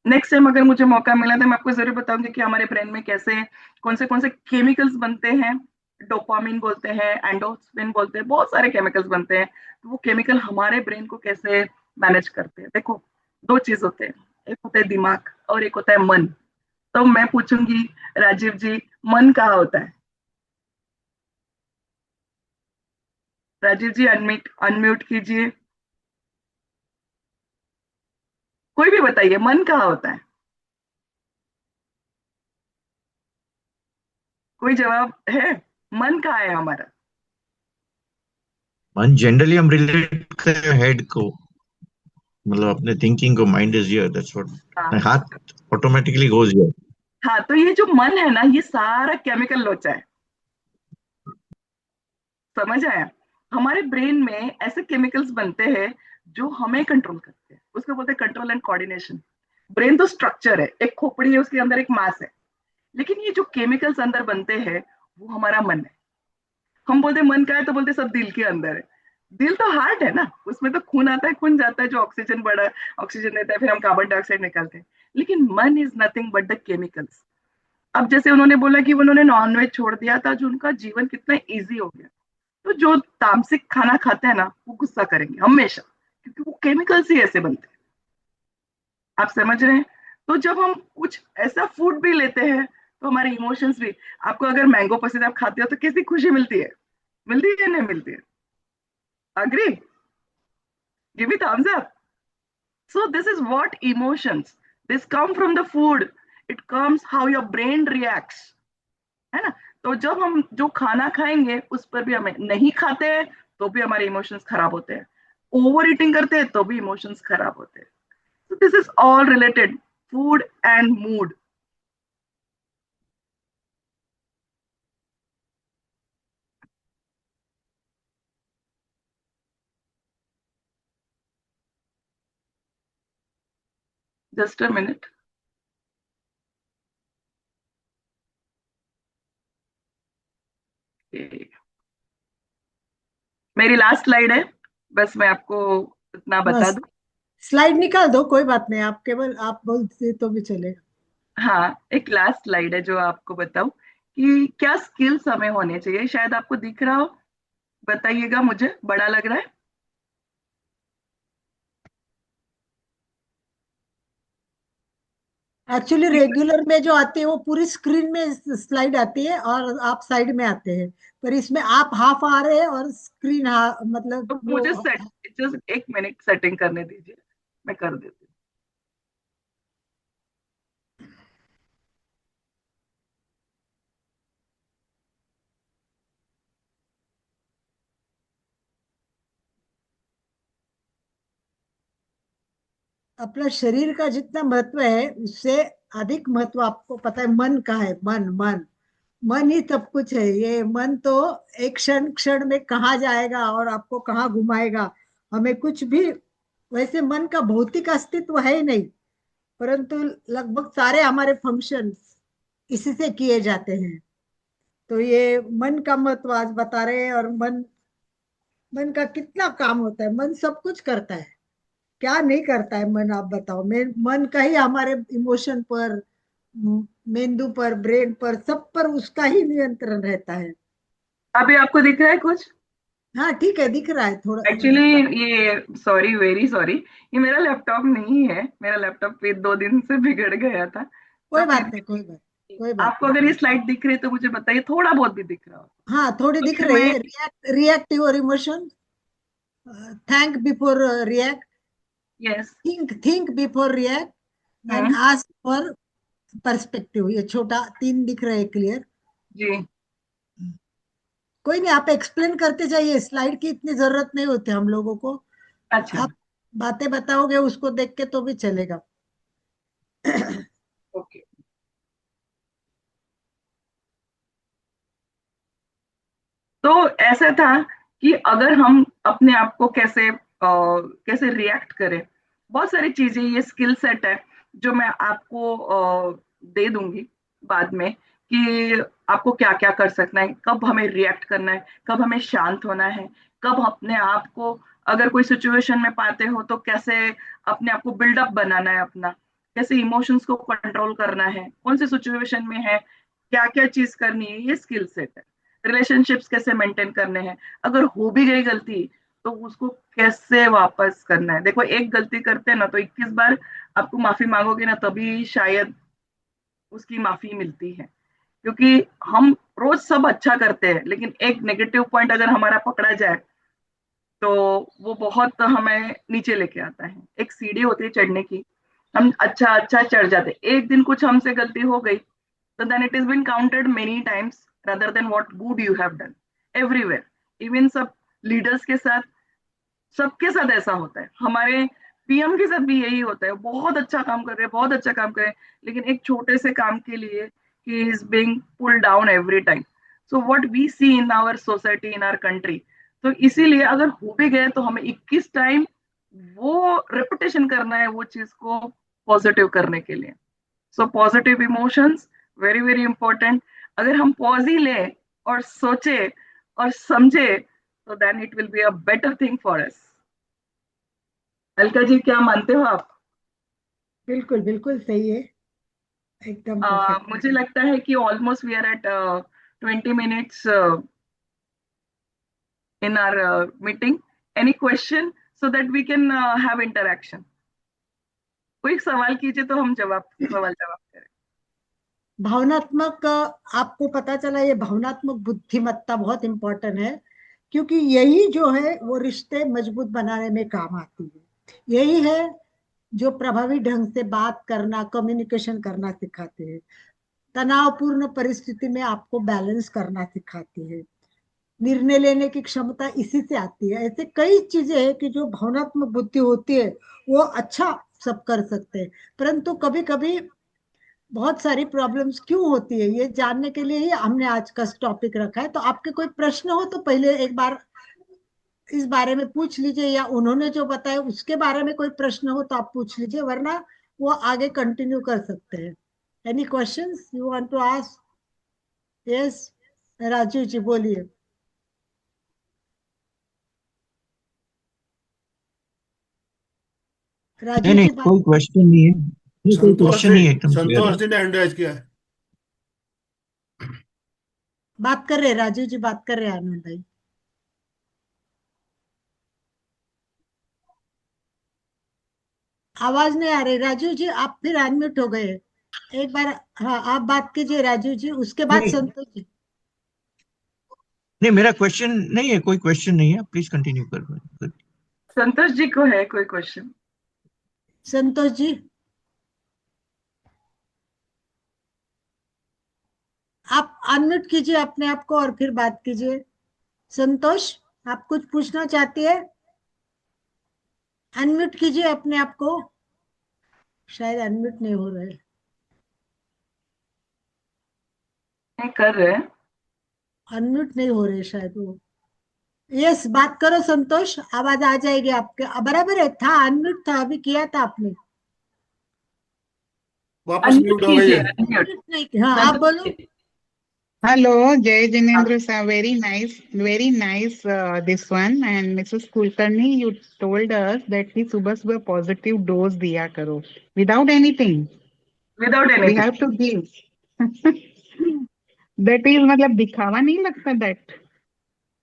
नेक्स्ट टाइम अगर मुझे मौका मिला तो मैं आपको जरूर बताऊंगी कि हमारे ब्रेन में कैसे कौन से केमिकल्स बनते हैं। डोपामिन बोलते हैं, एंडोर्फिन बोलते हैं, बहुत सारे केमिकल्स बनते हैं। तो वो केमिकल हमारे ब्रेन को कैसे मैनेज करते हैं। देखो, दो चीज होते हैं, एक होता है दिमाग और एक होता है मन। तो मैं पूछूंगी राजीव जी, मन कहाँ होता है? राजीव जी अनम्यूट अनम्यूट कीजिए, कोई भी बताइए, मन कहाँ होता है? कोई जवाब है? मन कहाँ है हमारा? मन जनरली हम रिलेट करते हैं हेड को, मतलब अपने थिंकिंग को, माइंड इज हियर, दैट्स हाँ। व्हाट, हाथ ऑटोमेटिकली गोज हियर। हाँ, तो ये जो मन है ना, ये सारा केमिकल लोचा है। समझ आया? हमारे ब्रेन में ऐसे केमिकल्स बनते हैं जो हमें कंट्रोल करते हैं, उसको बोलते हैं कंट्रोल एंड कोऑर्डिनेशन। ब्रेन तो स्ट्रक्चर है, एक खोपड़ी है, उसके अंदर एक मास है, लेकिन ये जो केमिकल्स अंदर बनते हैं वो हमारा मन है। हम बोलते हैं मन का है तो बोलते हैं सब दिल के अंदर है। दिल तो हार्ट है ना, उसमें तो खून आता है, खून जाता है, जो ऑक्सीजन बड़ा ऑक्सीजन देता है, फिर हम कार्बन डाइऑक्साइड निकालते हैं। लेकिन मन is nothing but the chemicals. अब जैसे उन्होंने बोला कि उन्होंने नॉनवेज छोड़ दिया था, जो उनका जीवन कितना इजी हो गया। तो जो तामसिक खाना खाते हैं ना, वो गुस्सा करेंगे हमेशा, क्योंकि वो केमिकल्स ही ऐसे बनते हैं। आप समझ रहे हैं? तो जब हम कुछ ऐसा फूड भी लेते हैं तो हमारे इमोशंस भी, आपको अगर मैंगो पसंद है, आप खाते हो तो कैसी खुशी मिलती है? मिलती है या नहीं मिलती है? Agree? Give me thumbs up. So this is what emotions, this come from the food, it comes how your brain reacts, है ना? तो जब हम जो खाना खाएंगे उस पर भी, हमें नहीं खाते हैं तो भी हमारे इमोशंस खराब होते हैं, ओवर ईटिंग करते हैं तो भी इमोशंस खराब होते हैं। So this is all related, food and mood. Just a minute. Okay. मेरी लास्ट स्लाइड है, बस मैं आपको इतना बता बस दूं। स्लाइड निकाल दो, कोई बात नहीं, आप केवल आप बोलते तो भी चलेगा। हाँ, एक लास्ट स्लाइड है जो आपको बताऊं कि क्या स्किल्स हमें होने चाहिए। शायद आपको दिख रहा हो, बताइएगा, मुझे बड़ा लग रहा है। एक्चुअली रेगुलर में जो आती है वो पूरी स्क्रीन में स्लाइड आती है और आप साइड में आते हैं, पर इसमें आप हाफ आ रहे हैं और स्क्रीन मतलब तो वो। मुझे सेट जस्ट 1 मिनट सेटिंग करने दीजिए, मैं कर देती अपना शरीर का जितना महत्व है उससे अधिक महत्व आपको पता है मन का है। मन मन मन ही सब कुछ है। ये मन तो एक क्षण क्षण में कहाँ जाएगा और आपको कहाँ घुमाएगा हमें कुछ भी। वैसे मन का भौतिक अस्तित्व है ही नहीं, परंतु लगभग सारे हमारे फंक्शन इसी से किए जाते हैं। तो ये मन का महत्व आज बता रहे हैं। और मन मन का कितना काम होता है, मन सब कुछ करता है। क्या नहीं करता है मन, आप बताओ। मन का ही हमारे इमोशन पर, मेंदू पर, ब्रेन पर, सब पर उसका ही नियंत्रण रहता है। अभी आपको दिख रहा है कुछ? हाँ ठीक है, दिख रहा है थोड़ा। एक्चुअली ये सॉरी, वेरी सॉरी, ये मेरा लैपटॉप नहीं है, मेरा लैपटॉप पे 2 दिन से बिगड़ गया था। तो कोई फिर बात नहीं, भी कोई बात, कोई बात आपको नहीं। अगर ये स्लाइड दिख रही है तो मुझे बताइए, थोड़ा बहुत भी दिख रहा हो हाँ थोड़ी तो दिख फिर रही मैं। है। React your emotion, thank before react, yes. Think before react, and hmm. Ask for perspective. ये छोटा तीन दिख रहे हैं क्लियर। जी। कोई नहीं, आप एक्सप्लेन करते जाइए, स्लाइड की इतनी जरूरत नहीं होती हम लोगों को। अच्छा। आप बातें बताओगे उसको देख के तो भी चलेगा। ओके। तो ऐसा था कि अगर हम अपने आप को कैसे कैसे रिएक्ट करें, बहुत सारी चीजें, ये स्किल सेट है जो मैं आपको दे दूंगी बाद में, कि आपको क्या क्या कर सकना है, कब हमें रिएक्ट करना है, कब हमें शांत होना है, कब अपने आप को अगर कोई सिचुएशन में पाते हो तो कैसे अपने आप को बिल्डअप बनाना है अपना, कैसे इमोशंस को कंट्रोल करना है, कौन सी सिचुएशन में है, क्या क्या चीज करनी है, ये स्किल सेट है। रिलेशनशिप्स कैसे मेंटेन करने हैं, अगर हो भी गई गलती तो उसको कैसे वापस करना है। देखो, एक गलती करते हैं ना तो 21 बार आपको माफी मांगोगे ना तभी शायद उसकी माफी मिलती है। क्योंकि हम रोज सब अच्छा करते हैं लेकिन एक नेगेटिव पॉइंट अगर हमारा पकड़ा जाए तो वो बहुत हमें नीचे लेके आता है। एक सीढ़ी होती है चढ़ने की, हम अच्छा अच्छा चढ़ जाते हैं, एक दिन कुछ हमसे गलती हो गई so then it has been counted many times rather than what good you have done everywhere, even सब लीडर्स के साथ, सबके साथ ऐसा होता है। हमारे पीएम के साथ भी यही होता है, बहुत अच्छा काम कर रहे हैं, बहुत अच्छा काम कर रहे हैं, लेकिन एक छोटे से काम के लिए ही is being pull down every time. So what we see in our society, in our country. तो इसीलिए अगर हो भी गए तो हमें 21 टाइम वो रेपुटेशन करना है वो चीज को पॉजिटिव करने के लिए। So positive emotions very very important. अगर हम पॉज ही ले और सोचे और समझे तो then it will be a better thing for us. Alka ji, क्या मानते हो आप? बिल्कुल बिल्कुल सही है, एकदम परफेक्ट। मुझे लगता है कि almost we are at 20 minutes in our meeting. Any question so that we can have interaction? कोई सवाल कीजिए तो हम जवाब, सवाल जवाब करें। भावनात्मक आपको पता चला ये भावनात्मक बुद्धिमत्ता बहुत इंपॉर्टेंट है, क्योंकि यही जो है वो रिश्ते मजबूत बनाने में काम आती है। यही है जो प्रभावी ढंग से बात करना, कम्युनिकेशन करना सिखाते हैं। तनावपूर्ण परिस्थिति में आपको बैलेंस करना सिखाती है। निर्णय लेने की क्षमता इसी से आती है। ऐसे कई चीजें हैं कि जो भावनात्मक बुद्धि होती है वो अच्छा सब कर सकते हैं। परंतु कभी कभी बहुत सारी प्रॉब्लम्स क्यों होती है ये जानने के लिए ही हमने आज का टॉपिक रखा है। तो आपके कोई प्रश्न हो तो पहले एक बार इस बारे में पूछ लीजिए, या उन्होंने जो बताया उसके बारे में कोई प्रश्न हो तो आप पूछ लीजिए, वरना वो आगे कंटिन्यू कर सकते हैं। Any questions you want to ask? Yes, Rajiv ji बोलिए। नहीं राजीव नहीं, जी बात, कोई क्वेश्चन नहीं है, ये कोई संतोष क्वेश्चन जी, नहीं है, एकदम क्लियर है। संतोष जी ने हैंड रेज किया है। बात कर रहे हैं राजीव जी, बात कर रहे हैं आनंद भाई। आवाज नहीं आ रही राजीव जी, आप फिर अनम्यूट हो गए। एक बार, हाँ आप बात कीजिए राजू जी, उसके बाद नहीं संतोष जी। नहीं, मेरा क्वेश्चन नहीं है, कोई क्वेश्चन नहीं है, प्लीज कंटिन्यू कर। संतोष जी को है कोई क्वेश्चन? संतोष जी, आप अनम्यूट कीजिए अपने आप को और फिर बात कीजिए। संतोष, आप कुछ पूछना चाहती है? अनम्यूट कीजिए अपने आप को, शायद अनम्यूट नहीं हो रहा है। नहीं कर रहे हैं। अनम्यूट नहीं हो रहे शायद वो। यस, बात करो संतोष, आवाज आ जाएगी आपके। बराबर है, था अनम्यूट था, अभी किया था आपने। वापस अनम्यूट म्यूट हो गई कीजिए, है। अनम्यूट। Unmute नहीं, हाँ आप बोलो। संतोष जी। Hello, Jay हाँ, Jinendra sir. Very nice. This one, and Mrs. Kulkarni, you told us that कि सुबह सुबह positive dose दिया करो without anything. Without We anything. have to give. That is मतलब दिखावा नहीं लगता that.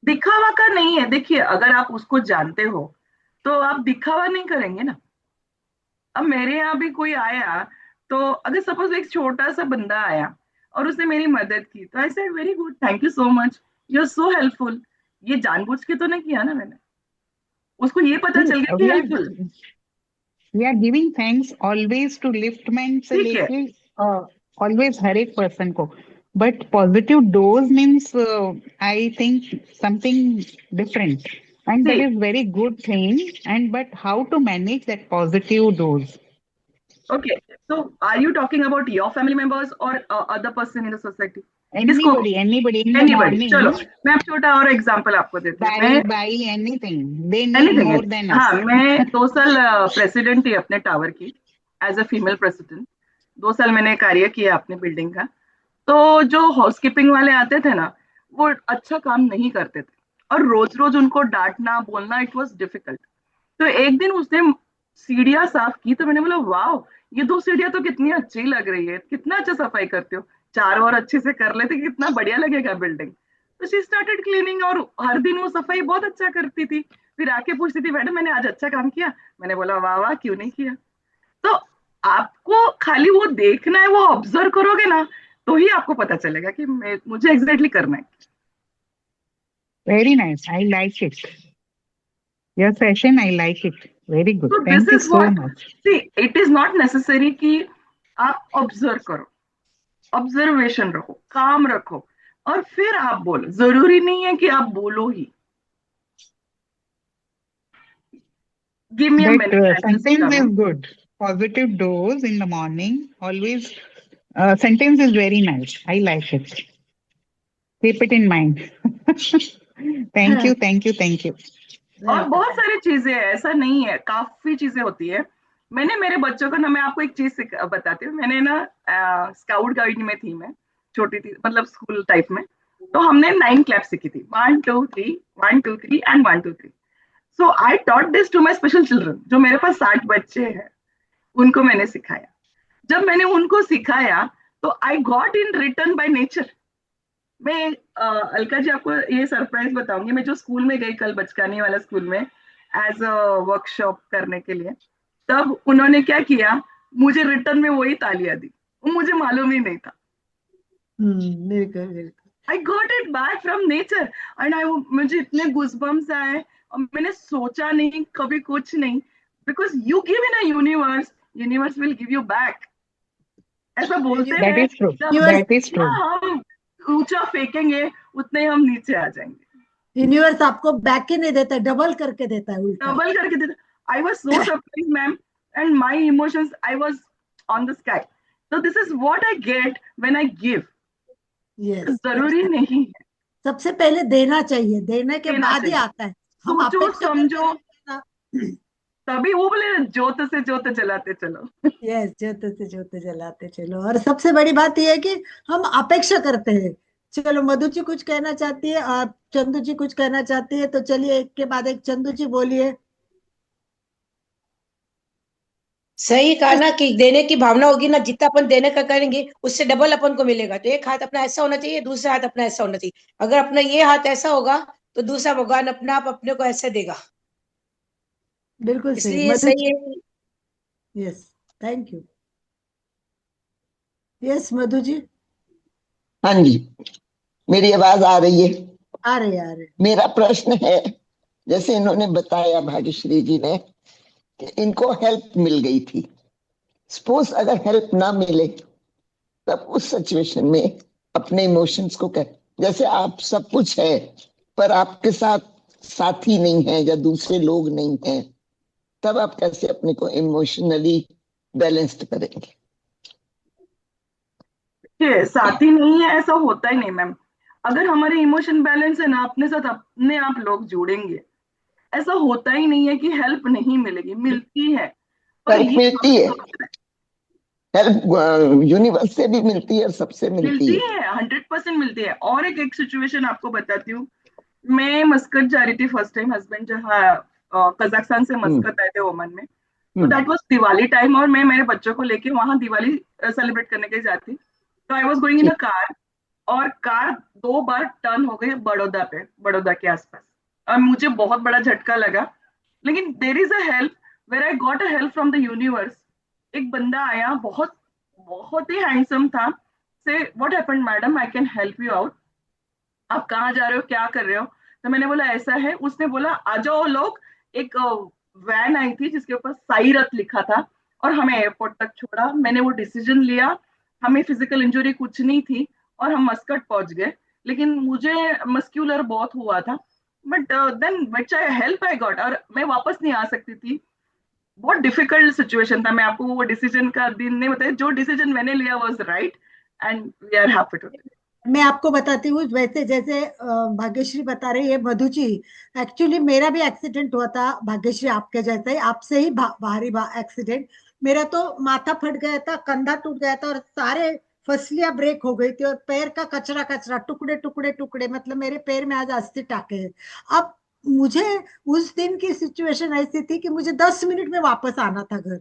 दिखावा का नहीं है, देखिए अगर आप उसको जानते हो तो आप दिखावा नहीं करेंगे ना। अब मेरे यहाँ भी कोई आया, तो अगर सपोज एक छोटा सा बंदा आया और उसने मेरी मदद की, तो I said very good, thank you so much, you are so helpful. ये जानबूझ के तो नहीं किया ना मैंने, उसको ये पता चल गया कि We are helpful. we are giving thanks always to liftment से ठीक है। लेके always हर एक person को. But positive dose means I think something different, and that See, is very good thing. And but how to manage that positive dose? okay, so are you talking about your family members or other person in the society? किसको? Anybody in the anybody. चलो, morning, मैं अब छोटा और example आपको देती हूँ। मैं by anything, they need anything, more than हाँ, us. मैं 2 साल प्रेसिडेंट थी अपने टावर की, एज अ फीमेल प्रेसिडेंट। 2 साल मैंने कार्य किया अपने बिल्डिंग का। तो जो हाउसकीपिंग वाले आते थे ना, वो अच्छा काम नहीं करते थे, और रोज रोज उनको डांटना बोलना, इट वाज डिफिकल्ट। तो एक दिन उसने सीढ़ियां साफ की, तो मैंने बोला वाह, ये 2 सीढ़ियां तो कितनी अच्छी लग रही है, कितना अच्छा सफाई करते हो, 4 और अच्छे से कर लेते कितना बढ़िया लगेगा बिल्डिंग। तो शी स्टार्टेड क्लीनिंग, और हर दिन वो सफाई बहुत अच्छा करती थी। फिर आके पूछती थी, मैडम मैंने आज अच्छा काम किया? मैंने बोला वाह वाह, क्यों नहीं किया। तो आपको खाली वो देखना है, वो ऑब्जर्व करोगे ना, तो ही आपको पता चलेगा कि मुझे एग्जैक्टली करना है। Very nice. I like it. Your session, I like it. Very good. तो this Thank you is so what, much. See, it is not necessary कि आप ऑब्जर्व करो, ऑब्जर्वेशन रखो, काम रखो, और फिर आप बोलो। जरूरी नहीं है कि आप बोलो ही। Give me a That minute, I just sentence is coming. good. Positive dose in the morning. Always, sentence is very nice. I like it. Keep it in mind. Thank you, thank you, thank you. और बहुत welcome. सारी चीजें हैं, ऐसा नहीं है, काफी चीजें होती है। मैंने मेरे बच्चों को ना, मैं आपको एक चीज बताती हूँ। मैंने ना स्काउट गाइड में थी मैं, छोटी थी, मतलब स्कूल टाइप में। तो हमने 9 क्लैप सीखी थी, 1 2 3, 1 2 3 and 1 2 3। So I taught this to my special children, जो मेरे पास 60 बच्चे हैं, उनको मैंने सिखाया। जब मैंने उनको सिखाया, तो I got in return by nature. मैं अलका जी, आपको ये सरप्राइज बताऊंगी। मैं जो स्कूल में गई कल, बचकानी वाला स्कूल में, एज अ वर्कशॉप करने के लिए, तब उन्होंने क्या किया, मुझे रिटर्न में वही तालियां दी, वो मुझे मालूम ही नहीं था। बिल्कुल बिल्कुल। I got it back from nature, and I, मुझे इतने गुज़बम्स आए, और मैंने सोचा नहीं कभी कुछ नहीं, because you give in a universe, universe will give you back, ऐसा बोलते That हैं। is true. जब यूनिवर्स, That is जितना true. हम ऊंचा फेंकेंगे, उतने ही हम नीचे आ जाएंगे। यूनिवर्स आपको बैक ही नहीं देता, डबल करके देता है उल्टा। डबल करके देता। I was so surprise ma'am, and my emotions, I was on the sky. तो this is what I get when I give. Yes, जरूरी नहीं है सबसे पहले देना चाहिए, देने के देना बाद ही चाहिए। आता है। हम सोचो अपेक्षा करते समझो, रहेंगे ना। तभी वो बोले जोत से जोत जलाते चलो। यस, जोते से जोते जलाते चलो। और सबसे बड़ी बात यह है कि हम अपेक्षा करते हैं। चलो, मधु जी कुछ कहना चाहती है और चंदू जी कुछ कहना चाहती है, तो चलिए एक के बाद एक। चंदू जी बोलिए। सही कहा ना कि देने की भावना होगी ना, जितना अपन देने का करेंगे उससे डबल अपन को मिलेगा। तो एक हाथ अपना ऐसा होना चाहिए, दूसरा हाथ अपना ऐसा होना चाहिए। अगर अपना ये हाथ ऐसा होगा, तो दूसरा भगवान अपना आप अपने को ऐसे देगा। बिल्कुल सही इसलिए मधु सही जी। है। Yes, thank you. Yes Madhu ji, हाँ जी, मेरी आवाज आ रही है? आ रहे आ रहे। मेरा प्रश्न है, जैसे इन्होंने बताया भाग्यश्री जी ने कि इनको हेल्प मिल गई थी, सपोज अगर हेल्प ना मिले तब उस सिचुएशन में अपने इमोशंस को जैसे आप सब कुछ है पर आपके साथ साथी नहीं है या दूसरे लोग नहीं हैं, तब आप कैसे अपने को इमोशनली बैलेंस्ड करेंगे? साथी नहीं है ऐसा होता ही नहीं मैम। अगर हमारे इमोशन बैलेंस है ना, अपने साथ अपने आप लोग जुड़ेंगे। ऐसा होता ही नहीं है कि हेल्प नहीं मिलेगी, मिलती है। और हेल्प ये मिलती है, हेल्प यूनिवर्स से भी मिलती है और सबसे मिलती मिलती है। है, 100% मिलती है। और एक सिचुएशन आपको बताती हूँ। मैं मस्कट जा रही थी फर्स्ट टाइम, हस्बैंड जहाँ कजाकिस्तान से हम्म। मस्कत आए थे ओमान में। तो हम्म। दैट वाज दिवाली टाइम, और मैं मेरे बच्चों को लेके वहां दिवाली सेलिब्रेट करने के लिए जाती। तो आई वाज गोइंग इन अ ठीक। कार, और कार 2 बार टर्न हो गई बड़ौदा पे, बड़ौदा के आसपास। और मुझे बहुत बड़ा झटका लगा। लेकिन there is a help, where I got a help from the universe. एक बंदा आया, बहुत बहुत ही हैंडसम था। Say what happened madam, I can help you out. आप कहाँ जा रहे हो, क्या कर रहे हो? तो मैंने बोला ऐसा है। उसने बोला आ जाओ लोग। एक वैन आई थी जिसके ऊपर साई रथ लिखा था, और हमें एयरपोर्ट तक छोड़ा। मैंने वो डिसीजन लिया। हमें फिजिकल इंजरी कुछ नहीं थी, और हम मस्कट पहुंच गए। लेकिन मुझे मस्क्यूलर बहुत हुआ था। But then which I help I got, और मैं वापस नहीं आ सकती थी। बहुत डिफिकल्ट सिचुएशन था। मैं आपको वो डिसीजन का दिन नहीं बताया, जो डिसीजन मैंने लिया was right, and we are happy today. मैं आपको बताती हूँ, वैसे जैसे भाग्यश्री बता रही है मधु जी, एक्चुअली मेरा भी एक्सीडेंट हुआ था भाग्यश्री, आपके जैसा ही, आपसे ही भारी एक्सीडेंट। मेरा तो माथा फट गया था, कंधा टूट गया था, और सारे फसलियां ब्रेक हो गई थी, और पैर का कचरा कचरा, टुकड़े टुकड़े टुकड़े, मतलब मेरे पैर में आज 80 टाके हैं। अब मुझे उस दिन की सिचुएशन ऐसी थी कि मुझे 10 मिनट में वापस आना था घर,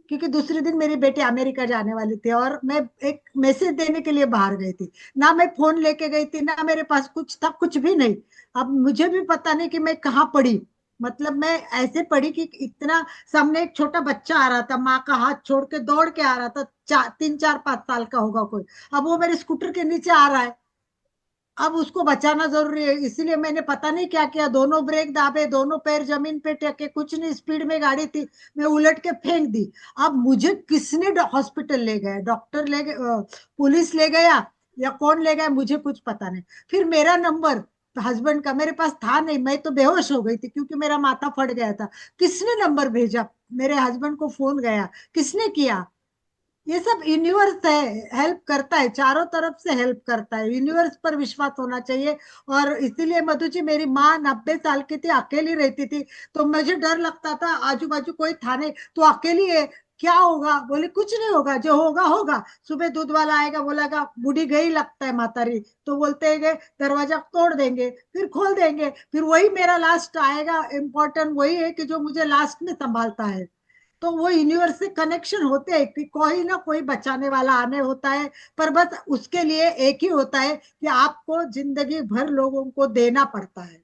क्योंकि दूसरे दिन मेरी बेटी अमेरिका जाने वाली थी, और मैं एक मैसेज देने के लिए बाहर गई थी। ना मैं फोन लेके गई थी, ना मेरे पास कुछ था, कुछ भी नहीं। अब मुझे भी पता नहीं कि मैं कहाँ पड़ी। मतलब मैं ऐसे पड़ी कि इतना, सामने एक छोटा बच्चा आ रहा था, माँ का हाथ छोड़ के दौड़ के आ रहा था, 3 4 5 साल का होगा कोई। अब वो मेरे स्कूटर के नीचे आ रहा है। अब उसको बचाना जरूरी है, इसीलिए मैंने पता नहीं क्या किया, दोनों ब्रेक दाबे, दोनों पैर जमीन पे टेके, कुछ नहीं, स्पीड में गाड़ी थी, मैं उलट के फेंक दी। अब मुझे किसने हॉस्पिटल ले गया, डॉक्टर ले गए, पुलिस ले गया, या कौन ले गया, मुझे कुछ पता नहीं। फिर मेरा नंबर हस्बैंड का मेरे पास था नहीं, मैं तो बेहोश हो गई थी क्योंकि मेरा माथा फट गया था। किसने नंबर भेजा? मेरे हस्बैंड को फोन गया, किसने किया? ये सब यूनिवर्स है, हेल्प करता है, चारों तरफ से हेल्प करता है, यूनिवर्स पर विश्वास होना चाहिए। और इसीलिए मधु जी, मेरी माँ 90 साल की थी, अकेली रहती थी, तो मुझे डर लगता था, आजू बाजू कोई था नहीं, तो अकेली है, क्या होगा? बोले कुछ नहीं होगा, जो होगा होगा। सुबह दूध वाला आएगा, बोलेगा बूढ़ी गई लगता है मातारी, तो बोलते हैं कि दरवाजा तोड़ देंगे, फिर खोल देंगे, फिर वही मेरा लास्ट आएगा। इम्पोर्टेंट वही है कि जो मुझे लास्ट में संभालता है। तो वो यूनिवर्स से कनेक्शन होते हैं कि कोई ना कोई बचाने वाला आने होता है। पर बस उसके लिए एक ही होता है कि आपको जिंदगी भर लोगों को देना पड़ता है।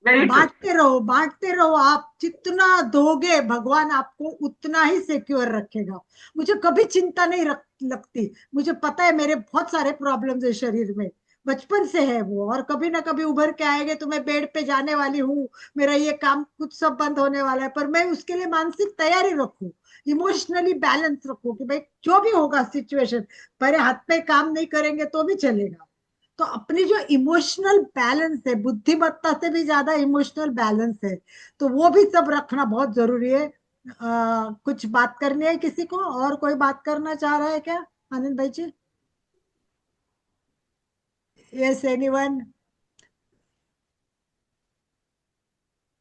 Very true. बांटते रहो, बांटते रहो, आप जितना दोगे भगवान आपको उतना ही सिक्योर रखेगा। मुझे कभी चिंता नहीं लगती। मुझे पता है मेरे बहुत सारे प्रॉब्लम्स है शरीर में, बचपन से है वो, और कभी ना कभी उभर के आएंगे, तो मैं बेड पे जाने वाली हूँ, मेरा ये काम कुछ सब बंद होने वाला है। पर मैं उसके लिए मानसिक तैयारी रखूं, इमोशनली बैलेंस रखूं कि भाई जो भी होगा सिचुएशन, मेरे हाथ पे काम नहीं करेंगे तो भी चलेगा। तो अपनी जो इमोशनल बैलेंस है, बुद्धिमत्ता से भी ज्यादा इमोशनल बैलेंस है, तो वो भी सब रखना बहुत जरूरी है। कुछ बात करनी है किसी को, और कोई बात करना चाह रहा है क्या, आनंद भाई जी? Yes, anyone?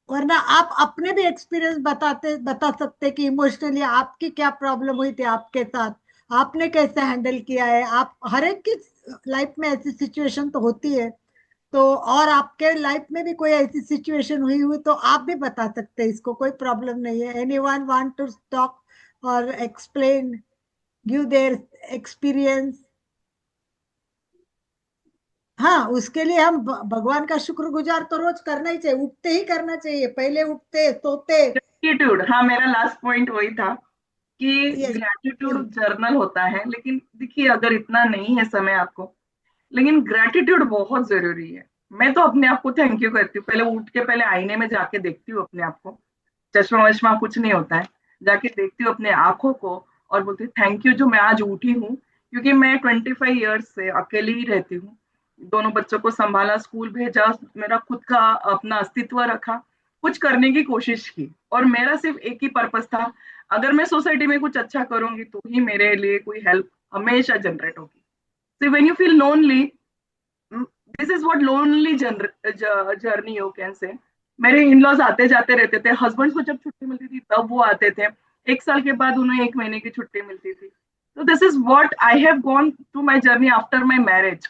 वरना आप अपने भी एक्सपीरियंस बता सकते कि इमोशनली आपकी क्या प्रॉब्लम हुई थी आपके साथ, आपने कैसे हैंडल किया है। आप हर एक की लाइफ में ऐसी सिचुएशन तो होती है, तो और आपके लाइफ में भी कोई ऐसी सिचुएशन हुई हुई तो आप भी बता सकते हैं, इसको कोई प्रॉब्लम नहीं है। एनीवन वांट टू टॉक और एक्सप्लेन, गिव देयर एक्सपीरियंस? हाँ, उसके लिए हम भगवान का शुक्रगुजार तो रोज करना ही चाहिए, उठते ही करना चाहिए, पहले उठते सोते। ग्रेटिट्यूड, हाँ मेरा लास्ट पॉइंट वही था। कि Yes. ग्रेटिट्यूड जर्नल होता है, लेकिन देखिए अगर इतना नहीं है समय आपको, लेकिन ग्रेटिट्यूड बहुत जरूरी है। मैं तो अपने आप को थैंक यू करती हूँ, पहले उठ के पहले आईने में जाके देखती हूँ अपने आप को, चश्मा वश्मा कुछ नहीं होता है, जाके देखती हूँ अपने आंखों को और बोलती हूँ थैंक यू जो मैं आज उठी हूँ। क्योंकि मैं 25 ईयर्स से अकेली ही रहती हूँ, दोनों बच्चों को संभाला, स्कूल भेजा, मेरा खुद का अपना अस्तित्व रखा, कुछ करने की कोशिश की, और मेरा सिर्फ एक ही पर्पस था, अगर मैं सोसाइटी में कुछ अच्छा करूंगी तो ही मेरे लिए कोई हेल्प हमेशा जनरेट होगी। So when you feel lonely, this is what lonely journey you can say। मेरे इन लॉज आते जाते रहते थे, हस्बैंड को जब छुट्टी मिलती थी तब वो आते थे, एक साल के बाद उन्हें 1 महीने की छुट्टी मिलती थी। तो this is what I have gone through my journey after my marriage.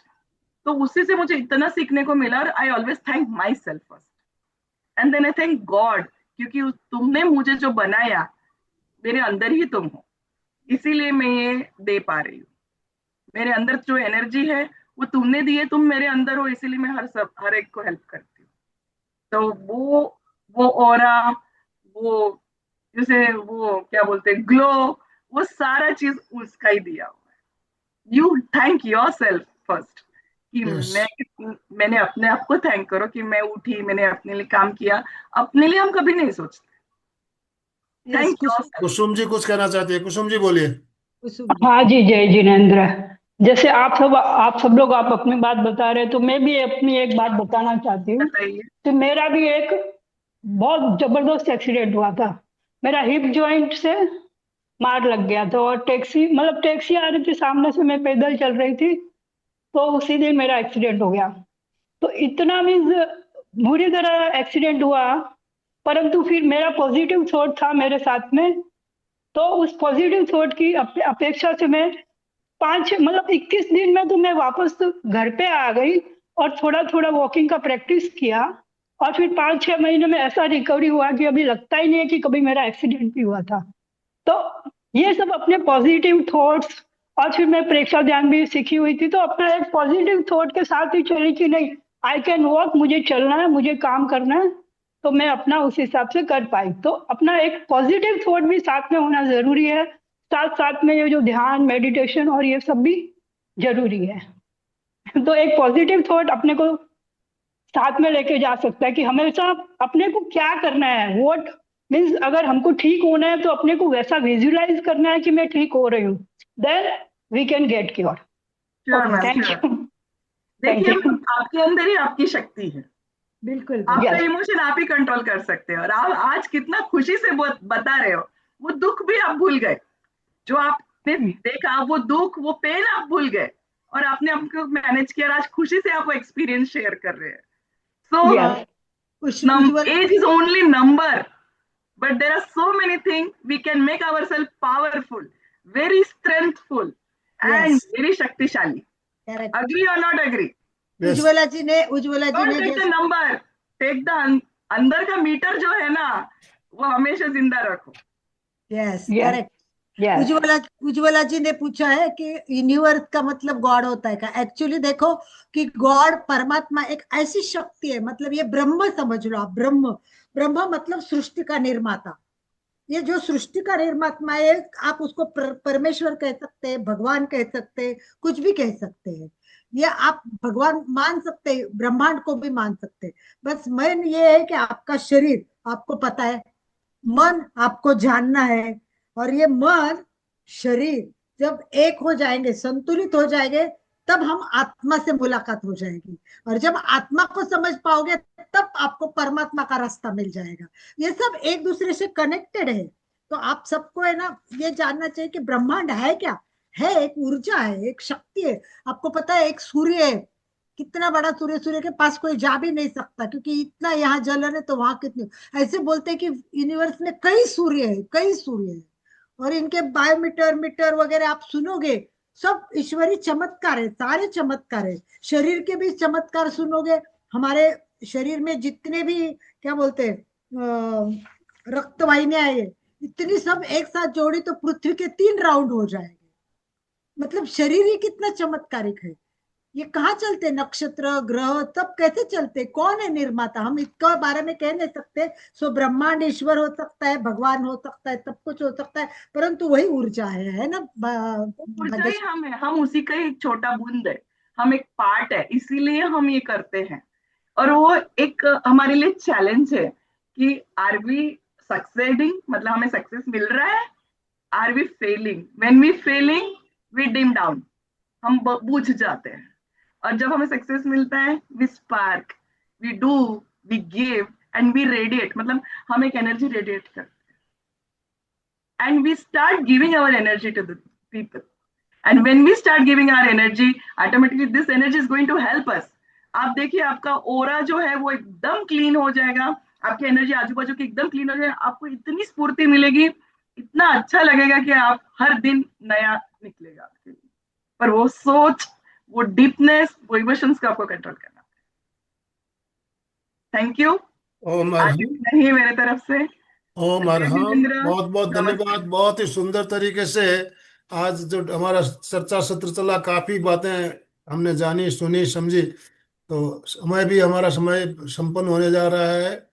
तो उसी से मुझे इतना सीखने को मिला, और I always thank myself first and then I thank God, क्योंकि तुमने मुझे जो बनाया, मेरे अंदर ही तुम हो, इसीलिए मैं ये दे पा रही हूँ। मेरे अंदर जो एनर्जी है वो तुमने दी है, तुम मेरे अंदर हो, इसीलिए मैं हर एक को हेल्प करती हूँ। तो वो ऑरा, वो जैसे वो क्या बोलते हैं ग्लो, वो सारा चीज उसका ही दिया हुआ है। You thank your self first, कि यस, मैंने अपने आप को थैंक करो कि मैं उठी, मैंने अपने लिए काम किया। अपने लिए हम कभी नहीं सोचते। Yes, thank yourself. Kusum ji कुछ कहना चाहती है, कुसुम जी बोलिए। कुसुम जी। हाँ जी, जय जिनेन्द्र। जैसे आप सब लोग आप अपनी बात बता रहे, तो मैं भी अपनी एक बात बताना चाहती हूँ। बताइए। तो मेरा भी एक बहुत जबरदस्त एक्सीडेंट हुआ था। मेरा हिप जॉइंट से मार लग गया था, और टैक्सी आ रही थी सामने से, मैं पैदल चल रही थी, तो उसी दिन मेरा एक्सीडेंट हो गया। तो इतना मीन्स बुरी तरह एक्सीडेंट हुआ, परंतु फिर मेरा पॉजिटिव थॉट था मेरे साथ में। तो उस पॉजिटिव थॉट की अपेक्षा से मैं 21 दिन में तो मैं वापस तो घर पे आ गई, और थोड़ा थोड़ा वॉकिंग का प्रैक्टिस किया, और फिर 5-6 महीने में ऐसा रिकवरी हुआ कि अभी लगता ही नहीं है कि कभी मेरा एक्सीडेंट भी हुआ था। तो ये सब अपने पॉजिटिव थॉट्स, और फिर मैं प्रेक्षा ध्यान भी सीखी हुई थी, तो अपना एक पॉजिटिव थॉट के साथ ही चली कि नहीं, आई कैन वॉक, मुझे चलना है, मुझे काम करना है, तो मैं अपना उस हिसाब से कर पाई। तो अपना एक पॉजिटिव थॉट भी साथ में होना जरूरी है, साथ साथ में ये जो ध्यान, मेडिटेशन और ये सब भी जरूरी है। तो एक पॉजिटिव थॉट अपने को साथ में लेके जा सकता है कि हमेशा अपने को क्या करना है, व्हाट मीन्स अगर हमको ठीक होना है तो अपने को वैसा विजुलाइज करना है कि मैं ठीक हो रही हूँ, then we can get cure. Sure ma'am, thank sure. You. देखिए Thank you. आपके अंदर ही आपकी शक्ति है, बिल्कुल आपका Yes. इमोशन आप ही कंट्रोल कर सकते हो। और आप आज कितना खुशी से बता रहे हो, वो दुख भी आप भूल गए, जो आपने देखा वो दुख, वो पेन आप भूल गए, और आपने आपको मैनेज किया, और आज खुशी से आप वो एक्सपीरियंस शेयर कर रहे हैं। So Yes. Ujjwal age is only number, but there are so many things we can make ourselves powerful, very strengthful, and Yes. very शक्तिशाली। Correct. Agree or not agree? Yes, Ujjwala ji ने Don't take the number, take the अंदर का metre जो है ना, वो हमेशा जिंदा रखो। Yes Yes. Correct. Yes. Ujjwala ji ने पूछा है कि यूनिवर्स का मतलब गॉड होता है क्या? एक्चुअली देखो कि गॉड, परमात्मा एक ऐसी शक्ति है, मतलब ये ब्रह्म समझ लो आप, ब्रह्म। ब्रह्म मतलब सृष्टि का निर्माता। ये जो सृष्टि का निर्माता है, आप उसको परमेश्वर कह सकते हैं, भगवान कह सकते हैं, कुछ भी कह सकते हैं। ये आप भगवान मान सकते हैं, ब्रह्मांड को भी मान सकते हैं। बस मन ये है कि आपका शरीर आपको पता है, मन आपको जानना है, और ये मन शरीर जब एक हो जाएंगे, संतुलित हो जाएंगे, तब हम आत्मा से मुलाकात हो जाएगी। और जब आत्मा को समझ पाओगे तब आपको परमात्मा का रास्ता मिल जाएगा। ये सब एक दूसरे से कनेक्टेड है। तो आप सबको है ना ये जानना चाहिए कि ब्रह्मांड है क्या है, एक ऊर्जा है, एक शक्ति है। आपको पता है एक सूर्य है, कितना बड़ा सूर्य, सूर्य के पास कोई जा भी नहीं सकता, क्योंकि इतना यहाँ जलन है तो वहां कितनी। ऐसे बोलते हैं कि यूनिवर्स में कई सूर्य है, कई सूर्य है, और इनके बायोमीटर मीटर वगैरह आप सुनोगे, सब ईश्वरी चमत्कार है, सारे चमत्कार है। शरीर के भी चमत्कार सुनोगे। हमारे शरीर में जितने भी क्या बोलते हैं रक्त वाहिनियां है, इतनी सब एक साथ जोड़ी तो पृथ्वी के 3 राउंड हो जाएंगे। मतलब शरीर ही कितना चमत्कारिक है। ये कहाँ चलते, नक्षत्र ग्रह तब कैसे चलते, कौन है निर्माता, हम इसके बारे में कह नहीं सकते। सो ब्रह्मांड ईश्वर हो सकता है, भगवान हो सकता है, सब कुछ हो सकता है, परंतु वही ऊर्जा है ना वो ऊर्जा ही भाग्यश्री? हम है, हम उसी का एक छोटा बूंद है, हम एक पार्ट है, इसीलिए हम ये करते हैं। और वो एक हमारे लिए चैलेंज है कि आर वी सक्सेडिंग, मतलब हमें सक्सेस मिल रहा है, are we failing, when we failing we dim down, हम बुझ जाते हैं। और जब हमें सक्सेस मिलता है we spark, we do, we give and we radiate, मतलब हम एक एनर्जी रेडिएट करते हैं and we start giving our energy to the people. And when we start giving our energy, automatically this energy is going to help us. आप देखिए आपका ओरा जो है वो एकदम क्लीन हो जाएगा, आपकी एनर्जी आजू बाजू की एकदम क्लीन हो जाएगा, आपको इतनी स्फूर्ति मिलेगी, इतना अच्छा लगेगा कि आप हर दिन नया निकलेगा आपके लिए। पर वो सोच, वो डीपनेस, वो इमोशंस को आपको कंट्रोल करना है। Thank you. ओम आज अरहम। इतना ही मेरे तरफ से। ओम जय अरहम। जितेंद्र, बहुत बहुत नमस्ते। धन्यवाद, बहुत ही सुंदर तरीके से आज जो हमारा चर्चा सत्र चला, काफी बातें हमने जानी, सुनी, समझी। तो समय भी, हमारा समय संपन्न होने जा रहा है।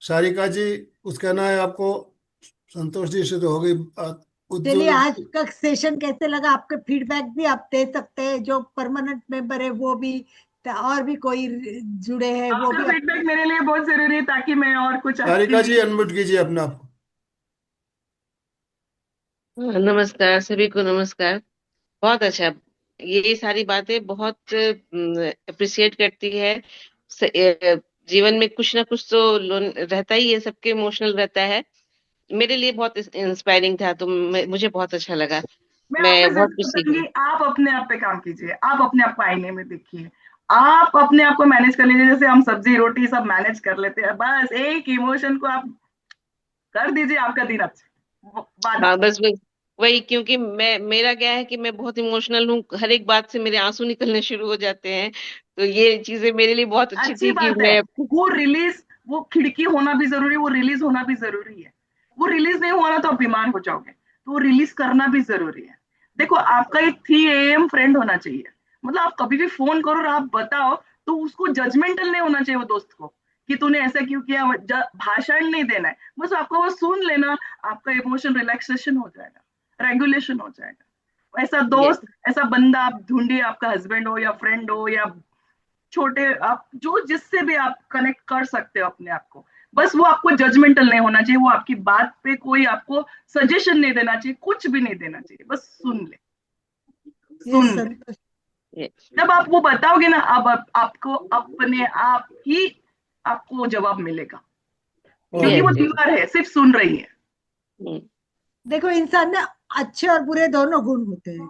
सारिका जी, कुछ कहना है आपको? संतोष जी से तो हो गई बात। चलिए, उज्जवल आज जी। का सेशन कैसे लगा, आपके फीडबैक भी आप दे सकते हैं, जो परमानेंट मेंबर है वो भी, और भी कोई जुड़े हैं वो आपका भी फीडबैक मेरे लिए बहुत जरूरी है ताकि मैं और कुछ सारिका अच्छी। जी, अनम्यूट कीजिए अपने आप को। नमस्कार सभी को, नमस्कार। बहुत अच्छा, ये सारी बातें बहुत अप्रिशिएट करती है। जीवन में कुछ ना कुछ तो रहता ही है, सबके इमोशनल रहता है। मेरे लिए बहुत इंस्पायरिंग था, तो मुझे बहुत अच्छा लगा। मैं आपको मैं बहुत जरूर कुछ बताऊंगी, सीखी। आप अपने आप पे काम कीजिए, आप अपने आप को आईने में देखिए, आप अपने आप को मैनेज कर लीजिए, जैसे हम सब्जी रोटी सब मैनेज कर लेते हैं, बस एक इमोशन को आप कर दीजिए, आपका दिन अच्छा। बाधा। हाँ, बस वही, क्योंकि मेरा क्या है कि मैं बहुत इमोशनल हूँ, हर एक बात से मेरे आंसू निकलने शुरू हो जाते हैं। तो ये चीजें मेरे लिए बहुत अच्छी अच्छी थी कि बात है, मैं वो रिलीज, वो खिड़की होना भी जरूरी है, वो रिलीज होना भी जरूरी है। वो रिलीज नहीं हुआ ना तो आप बीमार हो जाओगे, तो वो रिलीज करना भी जरूरी है। देखो, आपका एक 3 AM फ्रेंड होना चाहिए, मतलब आप कभी भी फोन करो और आप बताओ, तो उसको जजमेंटल नहीं होना चाहिए वो दोस्त को कि तूने ऐसा क्यों किया, भाषण नहीं देना है, बस आपको वो सुन लेना, आपका इमोशन रिलैक्सेशन हो जाएगा, रेगुलेशन हो जाएगा। ऐसा ये दोस्त, ऐसा बंदा आप ढूंढिए, आपका हस्बैंड हो या फ्रेंड हो या छोटे, आप जो जिससे भी आप कनेक्ट कर सकते हो अपने आप को, बस वो आपको जजमेंटल नहीं होना चाहिए, वो आपकी बात पे कोई आपको सजेशन नहीं देना चाहिए, कुछ भी नहीं देना चाहिए, बस सुन ले, ये सुन ले। संतोष। ये जब आप वो बताओगे ना, अब आपको अपने आप ही आपको जवाब मिलेगा, क्योंकि ये वो ये दीवार है, सिर्फ सुन रही है। हम्म, देखो, इंसान में अच्छे और बुरे दोनों गुण होते हैं,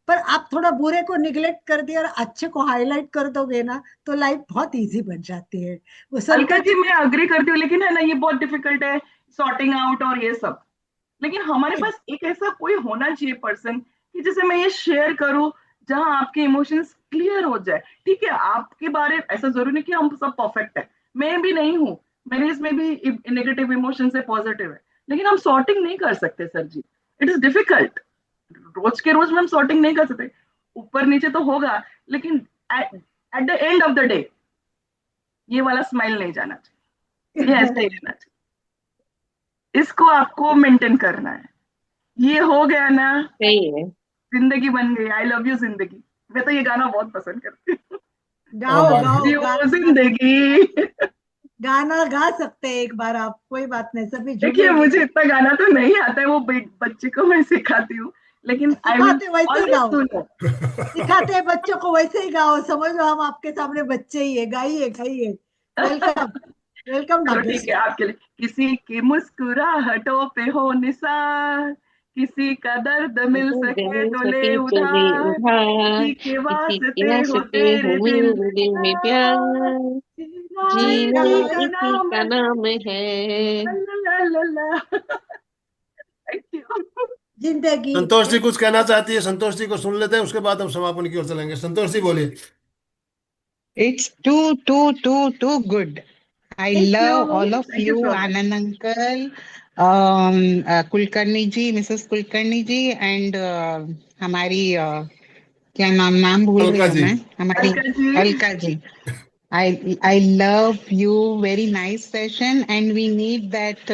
पर आप थोड़ा बुरे को निग्लेक्ट कर दिया और अच्छे को हाईलाइट कर दोगे ना, तो लाइफ बहुत इजी बन जाती है। वो अलका संतोष जी, मैं अग्री करती हूँ, लेकिन है ना, ये बहुत डिफिकल्ट है सॉर्टिंग आउट और ये सब। लेकिन हमारे जी, पास एक ऐसा कोई होना चाहिए पर्सन कि जिसे मैं ये शेयर करूं, जहां आपके इमोशंस क्लियर हो जाए। ठीक है, आपके बारे, ऐसा जरूरी नहीं कि हम सब परफेक्ट है, मैं भी नहीं हूँ, मेरे इसमें भी नेगेटिव इमोशंस है, पॉजिटिव है, लेकिन हम सॉर्टिंग नहीं कर सकते sir ji, it is difficult. रोज के रोज में हम सॉर्टिंग नहीं कर सकते, ऊपर नीचे तो होगा, लेकिन at the end of the day ये वाला स्माइल नहीं जाना चाहिए, ये ऐसा ही रहना चाहिए, इसको आपको मेंटेन करना है। ये हो गया ना, सही है। जिंदगी बन गई। आई लव यू जिंदगी, मैं तो ये गाना बहुत पसंद करती हूँ। गाओ ओम गाओ अरहम। जियो जिंदगी। गाना गा सकते हैं एक बार आप, कोई बात नहीं, सभी देखिए, झूमेंगे। मुझे इतना गाना तो नहीं आता है, वो बच्चे को मैं सिखाती हूँ, लेकिन आई विल सिखाते वैसे ही ऑलवेज गाओ, सुनो। सिखाते हैं बच्चों को वैसे ही गाओ, समझ लो हम आपके सामने बच्चे ही है, गाइए गाइए। वेलकम, वेलकम चलो ठीक है, भाग्यश्री। आपके लिए। किसी की मुस्कुराहटों पे हो निसार, किसी का दर्द मिल सके दिल तो ले सके चले उधार, उधार, किसी के किसी के वास्ते हो वास्ते हो तेरे दिल मेरे में दिल में प्यार, प्यार, जीना जीना इसी का इसी नाम का है। नाम है। ला ला ला ला। Thank you. जिंदगी संतोष है। जी कुछ कहना चाहती है? संतोष जी को सुन लेते हैं, उसके बाद हम समापन की ओर चलेंगे। संतोष जी बोलिए। It's too good. I thank you, love all of thank you you, so much. Anand uncle, Kulkarni ji, Mrs. Kulkarni ji, and हमारी क्या नाम भूल अलका रही हूँ जी। मैं, हमारी Alka ji. Alka ji. I love you, very nice session and we need that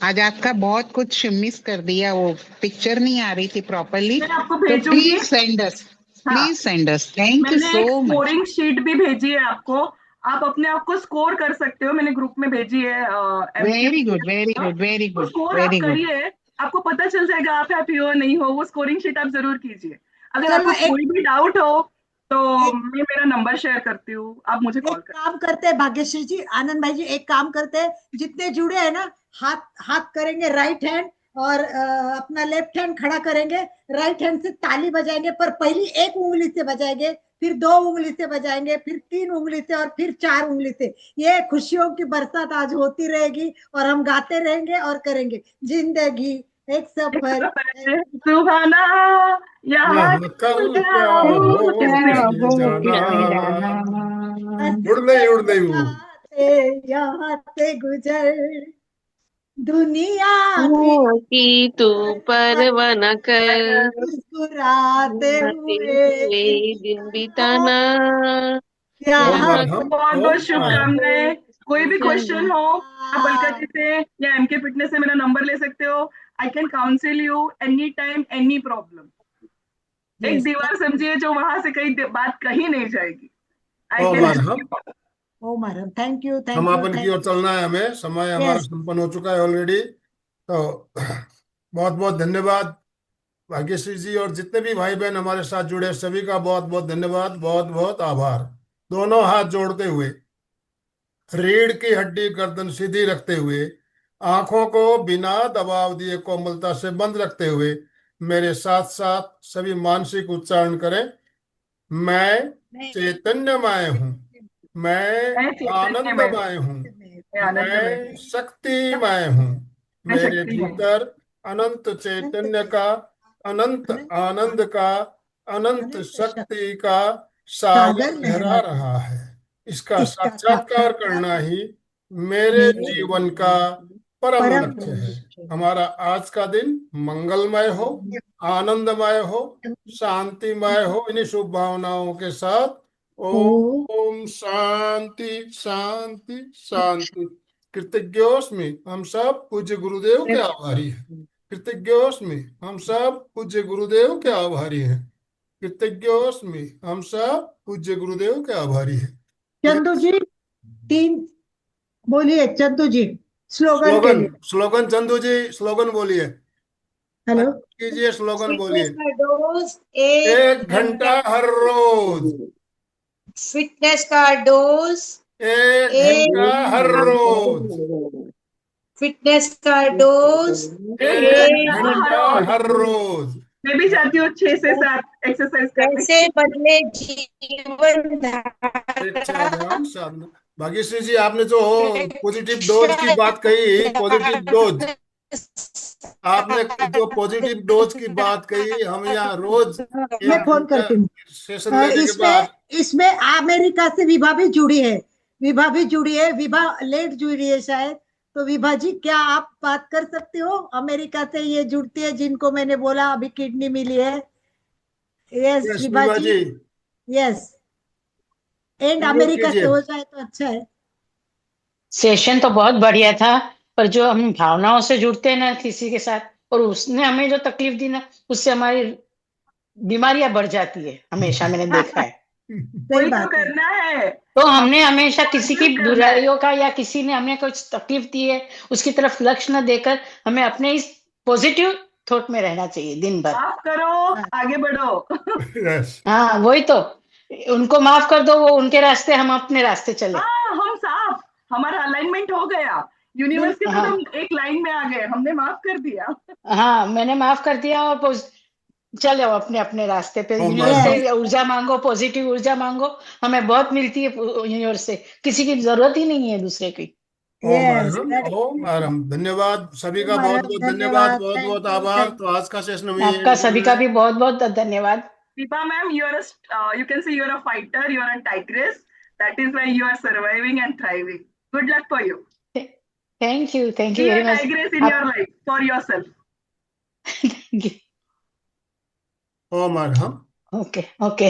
आज आपका बहुत कुछ मिस कर दिया, वो पिक्चर नहीं आ रही थी प्रॉपरली, मैं आपको तो भेजूंगी। प्लीज सेंड अस, हाँ, please send us, thank you मैंने सो एक मच। स्कोरिंग शीट भी भेजी है आपको, आप अपने आप को स्कोर कर सकते हो, मैंने ग्रुप में भेजी है। Very good very good very वो गुड स्कोर आप वेरी गुड। करिए, आपको पता चल जाएगा आप हैप्पी हो नहीं हो। वो स्कोरिंग शीट आप जरूर कीजिए। अगर चलो आपको कोई भी डाउट हो तो एक मैं मेरा नंबर शेयर करती हूँ, आप मुझे कॉल एक कर। काम करते हैं भाग्यश्री जी, आनंद भाई जी, एक काम करते हैं, जितने जुड़े हैं ना, हाथ हाथ करेंगे राइट हैंड, और अपना लेफ्ट हैंड खड़ा करेंगे, राइट हैंड से ताली बजाएंगे, पर पहली एक उंगली से बजाएंगे, फिर 2 उंगली से बजाएंगे, फिर 3 उंगली से, और फिर 4 उंगली से। ये खुशियों की बरसात आज होती रहेगी, और हम गाते रहेंगे और करेंगे। जिंदगी एक सफर है। सुहाना यहाँ यहाँ कल क्या जाऊं हो किसने किसने हो जाना। किसने जाना। उड़ नहीं वो। गाते यहाँ से गुजर, दुनिया की की तू परवाह न कर, मुस्कुराते आते हुए हुए दिन दिन हो, बिताना, ओम यहाँ यहाँ अरहम बहुत बहुत ओम अरहम। शुभकामनाएं। कोई भी क्वेश्चन हो, आप अलका हाँ, जी से या एमके फिटनेस से मेरा नंबर ले सकते हो। I can council you any time any problem. एक यस, दीवार समझिए जो वहां से कहीं बात कहीं नहीं जाएगी। आई ओम कैन। अरहम। ओ madam, thank you thank you समापन की थैंक ओर चलना है हमें, समय हमारा यस। संपन्न हो चुका है ऑलरेडी। तो बहुत बहुत धन्यवाद भाग्यश्री जी, और जितने भी भाई बहन हमारे साथ जुड़े सभी का बहुत बहुत धन्यवाद, बहुत बहुत आभार। दोनों हाथ जोड़ते हुए, रीढ़ की हड्डी गर्दन सीधी रखते हुए, आंखों को बिना दबाव दिए कोमलता से बंद रखते हुए, मेरे साथ साथ सभी मानसिक उच्चारण करें। मैं चैतन्यमय हूँ, मैं मैं चैतन्य में हूँ, आनंदमय हूँ, मैं आनंदमय मैं हूँ, शक्तिमय हूँ। मैं मेरे शक्ति हूँ। भीतर अनंत चैतन्य का, अनंत आनंद का, अनंत अनंत शक्ति शक्ति का सागर सागर लहरा लहरा रहा रहा है। इसका है। इसका साक्षात्कार साक्षात्कार करना ही मेरे मेरे जीवन का परम परम लक्ष्य है। लक्ष्य हमारा आज का दिन मंगलमय हो, आनंदमय हो, शांतिमय हो। इन्हीं शुभ भावनाओं के साथ हो। ओम शांति शांति शांति। कृतज्ञोस्मि, हम सब पूज्य गुरुदेव के आभारी हैं। कृतज्ञोस्मि, हम सब पूज्य गुरुदेव के आभारी हैं। कृतज्ञोस्मि, हम सब पूज्य गुरुदेव के आभारी हैं। चंदू जी, 3 बोलिए चंदू जी, स्लोगन के स्लोगन, लिए। स्लोगन चंदू जी, स्लोगन बोलिए। हेलो। कीजिए स्लोगन बोलिए। फिटनेस का डोज एक 1 घंटा घंटा, हर रोज, फिटनेस का डोज एक घंटा हर 1 रोज, घंटा, फिटनेस का डोज एक एक घंटा हर घंटा रोज। हर रोज। मैं भी चाहती हूँ 6 से 7 एक्सरसाइज करने कैसे की। बदले जीवन प्रेक्षा धारा, ध्यान साधना। भाग्यश्री जी, आपने जो पॉजिटिव डोज की प्रेक्षा बात कही, पॉजिटिव डोज, ध्यान आपने जो पॉजिटिव डोज की बात कही, हम यहाँ रोज मैं 1 फोन घंटा करती हूँ। सेशन लेने के इसमें बाद। इसमें अमेरिका से विभा भी जुड़ी है। विभा भी जुड़ी है, विभा लेट जुड़ी है शायद। तो विभा जी, क्या आप बात कर सकते हो? अमेरिका से ये जुड़ती है जिनको मैंने बोला अभी किडनी मिली है। Yes yes Vibha Vibha ji. जी, यस, एंड अनम्यूट अमेरिका से कीजिए। हो जाए तो अच्छा है। सेशन तो बहुत बढ़िया था, पर जो हम भावनाओं से जुड़ते हैं ना किसी के साथ, और उसने हमें जो तकलीफ दी ना, उससे हमारी बीमारियां बढ़ जाती है, हमेशा मैंने देखा है। सही वही तो बात है। करना है, तो हमने हमेशा किसी की पॉजिटिव करना है। बुराइयों का, या किसी ने हमें कुछ तकलीफ दी है, उसकी तरफ लक्ष्य न देकर हमें अपने इस पॉजिटिव थॉट में रहना चाहिए दिन भर। माफ करो, आगे बढ़ो। यस, हाँ वही तो, उनको माफ कर दो, वो उनके रास्ते, हम अपने रास्ते चले। हाँ, हम साफ, हमारा अलाइनमेंट हो गया, यूनिवर्स के साथ हाँ हम एक लाइन में आ गए, हमने माफ कर दिया। हाँ, मैंने माफ कर दिया, और चलो अपने अपने रास्ते पे। ओम यूनिवर्स अरहम। से ऊर्जा मांगो, पॉजिटिव ऊर्जा मांगो, हमें बहुत मिलती है यूनिवर्स से, किसी की जरूरत ही नहीं है दूसरे की। ओम यस, अरहम दैट ओम अरहम। धन्यवाद सभी का, बहुत मैडम, बहुत धन्यवाद, धन्यवाद, बहुत थैंक बहुत यू आभार। थैंक तो आज का सेशन हम ये आपका एंड कर सभी रहे का हैं। भी बहुत बहुत धन्यवाद। Deepa ma'am, you can say you're a fighter, you're a tigress. That is why you are surviving and thriving. Good luck for you. Thank you Be a very much. tigress in your आप life for yourself. ओम अरहम okay okay